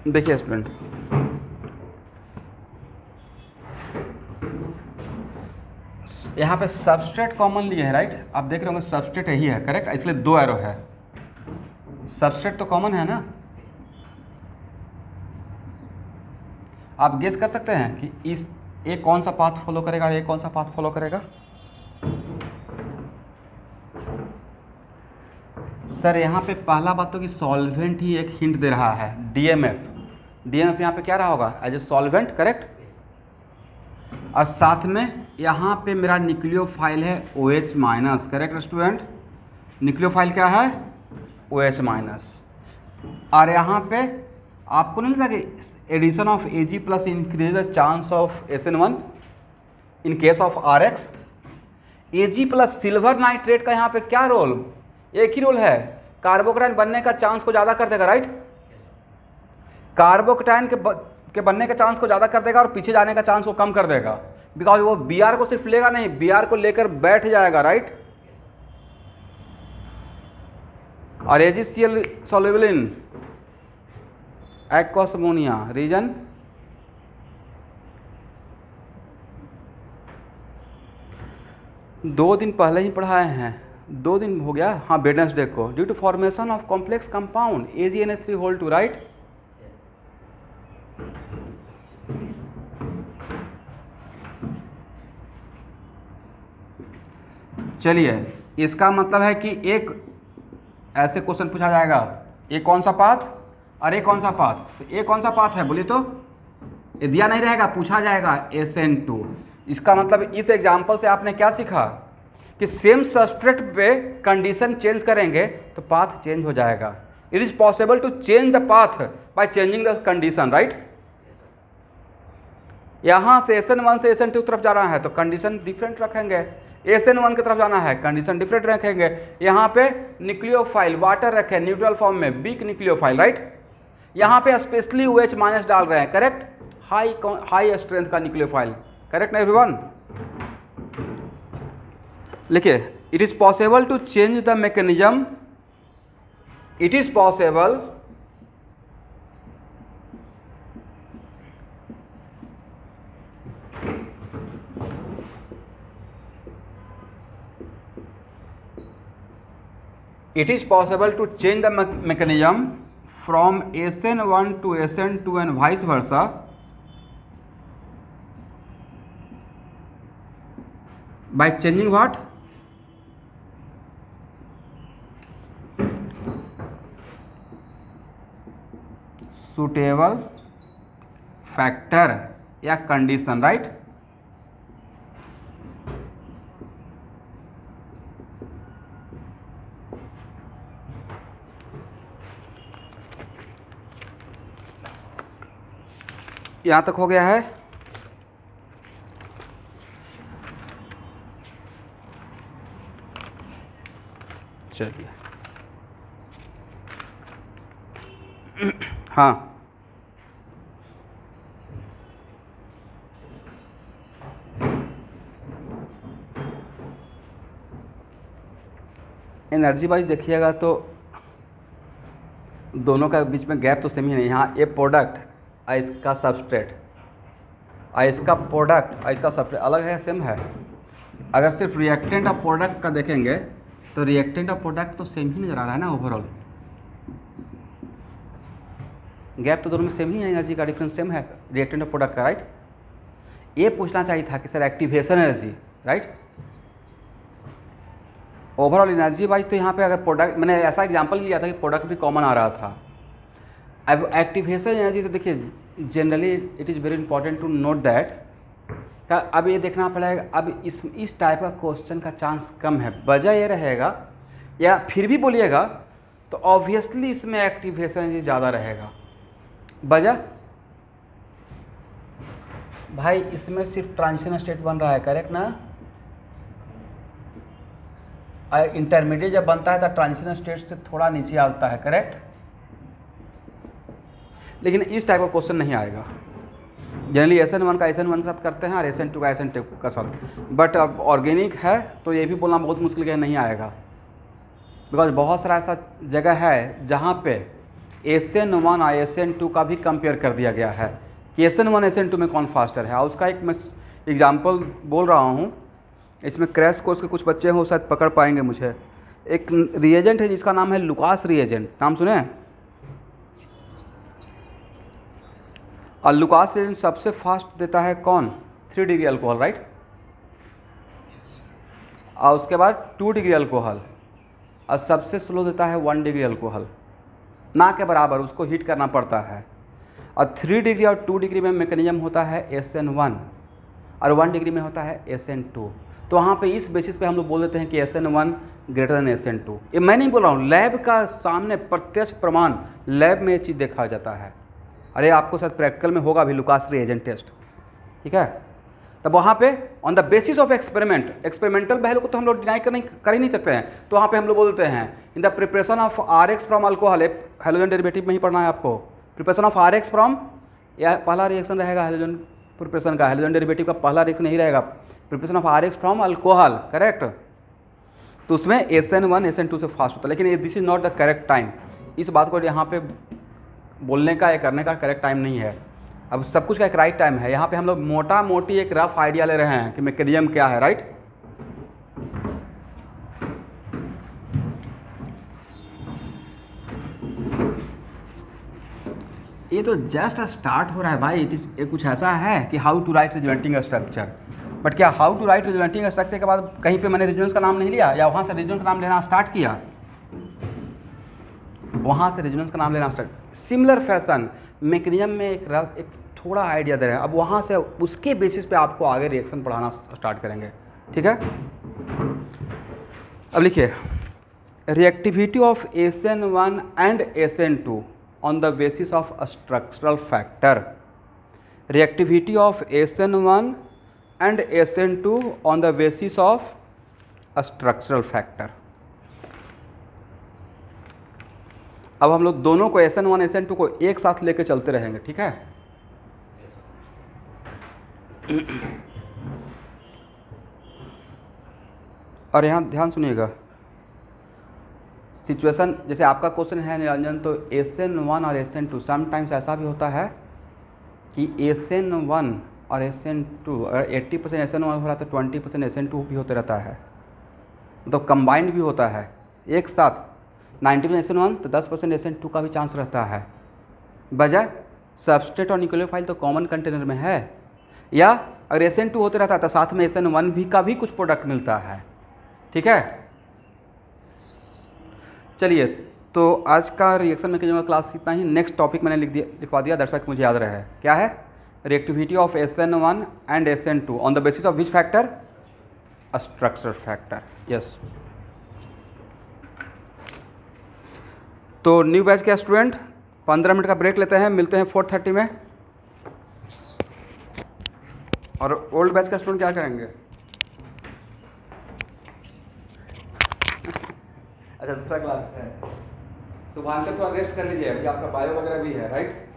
देखिए स्टूडेंट, यहाँ पे सबस्ट्रेट कॉमन लिए है राइट, आप देख रहे होंगे सबस्ट्रेट यही है करेक्ट, इसलिए 2 एरो है, सबस्ट्रेट तो कॉमन है ना। आप गेस कर सकते हैं कि इस एक कौन सा पाथ फॉलो करेगा, एक कौन सा पाथ फॉलो करेगा। सर यहाँ पे पहला बात तो कि सॉल्वेंट ही एक हिंट दे रहा है, डीएमएफ यहाँ पे क्या रहा होगा, एज ए सॉल्वेंट करेक्ट। और साथ में यहाँ पे मेरा न्यूक्लियोफाइल है OH minus correct student, nucleophile क्या है OH माइनस। और यहाँ पे आपको नहीं लगता कि addition of Ag plus increase the chance of SN1 in case of RX। Ag plus silver nitrate का यहाँ पे क्या रोल, एक ही रोल है, कार्बोकटाइन बनने का चांस को ज़्यादा कर देगा राइट, कार्बोकटाइन के बनने का चांस को ज़्यादा कर देगा और पीछे जाने का चांस को कम कर देगा, बिकॉज वो Br को सिर्फ लेगा नहीं, Br को लेकर बैठ जाएगा राइट। और AgCl soluble in aqueous ammonia reason दो दिन पहले ही पढ़ाए हैं, 2 दिन हो गया हाँ, वेडनेसडे को, due to formation of complex compound AgNH3 right. चलिए, इसका मतलब है कि एक ऐसे क्वेश्चन पूछा जाएगा, एक कौन सा पाथ और एक कौन सा पाथ, तो एक कौन सा पाथ है बोलिए तो, ये दिया नहीं रहेगा, पूछा जाएगा SN2। इसका मतलब इस एग्जाम्पल से आपने क्या सीखा कि सेम सबस्ट्रेट पे कंडीशन चेंज करेंगे तो पाथ चेंज हो जाएगा। It is possible to change the path by changing the condition right. यहाँ से SN1 से SN2 की तरफ जाना है तो कंडीशन डिफरेंट रखेंगे, SN1 की तरफ जाना है कंडीशन डिफरेंट रखेंगे। यहाँ पे न्यूक्लियोफाइल वाटर रखे न्यूट्रल फॉर्म में, वीक न्यूक्लियोफाइल राइट। यहाँ पे स्पेशली OH माइनस डाल रहे हैं करेक्ट, हाई स्ट्रेंथ का न्यूक्लियोफाइल करेक्ट ना एवरीवन। लिखिए, it is possible to change the mechanism, it is possible to change the mechanism from SN1 to SN2 and vice versa by changing what? Suitable factor या condition right। यहाँ तक हो गया है। चलिए हाँ, एनर्जी वाइज देखिएगा तो दोनों का बीच में गैप तो सेम ही नहीं। यहाँ ए प्रोडक्ट और इसका सबस्ट्रेट और इसका प्रोडक्ट और इसका सबस्ट्रेट अलग है सेम है। अगर सिर्फ रिएक्टेंट और प्रोडक्ट का देखेंगे तो रिएक्टेंट और प्रोडक्ट तो सेम ही नज़र आ रहा है ना, ओवरऑल गैप तो दोनों में सेम ही है, एनर्जी का डिफरेंस सेम है रिएक्टेंट और प्रोडक्ट का राइट। ये पूछना चाहिए था कि sir activation energy right, overall energy wise तो यहाँ पे अगर प्रोडक्ट, मैंने ऐसा एग्जांपल लिया था कि प्रोडक्ट भी कॉमन आ रहा था। अब एक्टिवेशन एनर्जी तो देखिए generally it is very important to note that, अब ये देखना पड़ेगा। अब इस टाइप का क्वेश्चन का चांस कम है, वजह ये रहेगा, या फिर भी बोलिएगा तो ऑब्वियसली इसमें एक्टिवेशन एनर्जी ज़्यादा रहेगा। वजह भाई इसमें सिर्फ ट्रांजिशन स्टेट बन रहा है करेक्ट ना, इंटरमीडिएट जब बनता है तो ट्रांजिशन स्टेट से थोड़ा नीचे आता है करेक्ट, लेकिन इस टाइप का क्वेश्चन नहीं आएगा। जनरली SN1 का SN1 के साथ करते हैं और SN2 का SN2 का साथ, बट अब ऑर्गेनिक है तो ये भी बोलना बहुत मुश्किल है नहीं आएगा, बिकॉज बहुत सारा ऐसा जगह है जहाँ पे SN1 और SN2 का भी कंपेयर कर दिया गया है कि SN1 SN2 में कौन फास्टर है। और उसका एक मैं एग्जाम्पल बोल रहा हूँ, इसमें क्रैश कोर्स के कुछ बच्चे हो शायद पकड़ पाएंगे मुझे। एक रिएजेंट है जिसका नाम है लुकास रिएजेंट, नाम सुने हैं? और लुकास रिएजेंट सबसे फास्ट देता है कौन? 3 डिग्री अल्कोहल, राइट। और उसके बाद 2 डिग्री अल्कोहल, और सबसे स्लो देता है 1 डिग्री अल्कोहल, ना के बराबर उसको हीट करना पड़ता है। और 3 डिग्री और 2 डिग्री में मैकेनिज्म होता है SN1 और 1 डिग्री में होता है SN2। तो वहाँ पे इस बेसिस पे हम लोग बोल देते हैं कि SN1 ग्रेटर देन SN2। ये मैं नहीं बोल रहा हूँ, लैब का सामने प्रत्यक्ष प्रमाण, लैब में ये चीज़ देखा जाता है। अरे आपको शायद प्रैक्टिकल में होगा भी लुकास रिएजेंट टेस्ट, ठीक है। तब वहाँ पे on the basis of experiment, experimental value को तो हम लोग डिनाई कर ही नहीं सकते हैं। तो वहाँ पे हम लोग बोलते हैं in the preparation of RX from alcohol, halogen derivative में ही पढ़ना है आपको। प्रिपरेशन ऑफ RX फ्रॉम, या पहला रिएक्शन रहेगा हेलोजन प्रिपरेशन का, हेलोजन डेरिवेटिव का पहला रिएक्शन नहीं रहेगा, preparation of RX from alcohol, correct. तो उसमें SN1 SN2 से फास्ट होता है, लेकिन this is not the correct time. इस बात को यहाँ पे बोलने का या करने का करेक्ट टाइम नहीं है। अब सब कुछ का एक राइट टाइम है। यहाँ पे हम लोग मोटा मोटी एक रफ आइडिया ले रहे हैं कि मैकेनिज्म क्या है, राइट। ये तो जस्ट स्टार्ट हो रहा है भाई। ये कुछ ऐसा है कि how to write resulting structure, but क्या how to write resulting structure के बाद कहीं पे मैंने रेजोनेंस का नाम नहीं लिया, या वहाँ से रेजोनेंस का नाम लेना स्टार्ट किया, वहाँ से रेजोनेंस का नाम लेना स्टार्ट। सिमिलर फैशन मैकेनिज्म में एक थोड़ा आइडिया दे रहे हैं। अब वहाँ से उसके बेसिस पे आपको आगे रिएक्शन पढ़ाना स्टार्ट करेंगे, ठीक है। अब लिखिए, reactivity of SN1 and SN2 on the basis of structural factor. Reactivity of SN1 and SN2 on the basis of structural factor. अब हम लोग दोनों को SN1 SN2 को एक साथ लेके चलते रहेंगे, ठीक है। और यहाँ ध्यान सुनिएगा, सिचुएशन जैसे आपका क्वेश्चन है निरंजन, तो SN1 और SN2 समटाइम्स ऐसा भी होता है कि SN1 और SN2 अगर 80% SN1 हो रहा है तो 20% SN2 भी होते रहता है, तो कंबाइंड भी होता है एक साथ। 90% SN1 तो 10% SN2 का भी चांस रहता है। बजाय सबस्ट्रेट और न्यूक्लियोफाइल तो कॉमन कंटेनर में है, या अगर SN2 होते रहता है तो साथ में SN1 भी का भी कुछ प्रोडक्ट मिलता है, ठीक है। चलिए, तो आज का रिएक्शन मैकेनिज्म का क्लास इतना ही। नेक्स्ट टॉपिक मैंने लिखवा दिया, दैट्स व्हाई मुझे याद रहे। क्या है? Reactivity of SN1 and SN2 on the basis of which factor? Structural factor, yes. तो न्यू बैच के स्टूडेंट 15 मिनट का ब्रेक लेते हैं, मिलते हैं 4:30 में। और ओल्ड बैच का स्टूडेंट क्या करेंगे? अच्छा, दूसरा क्लास है। सुबह के थोड़ा रेस्ट कर लीजिए, अभी आपका बायो वगैरह भी है, राइट।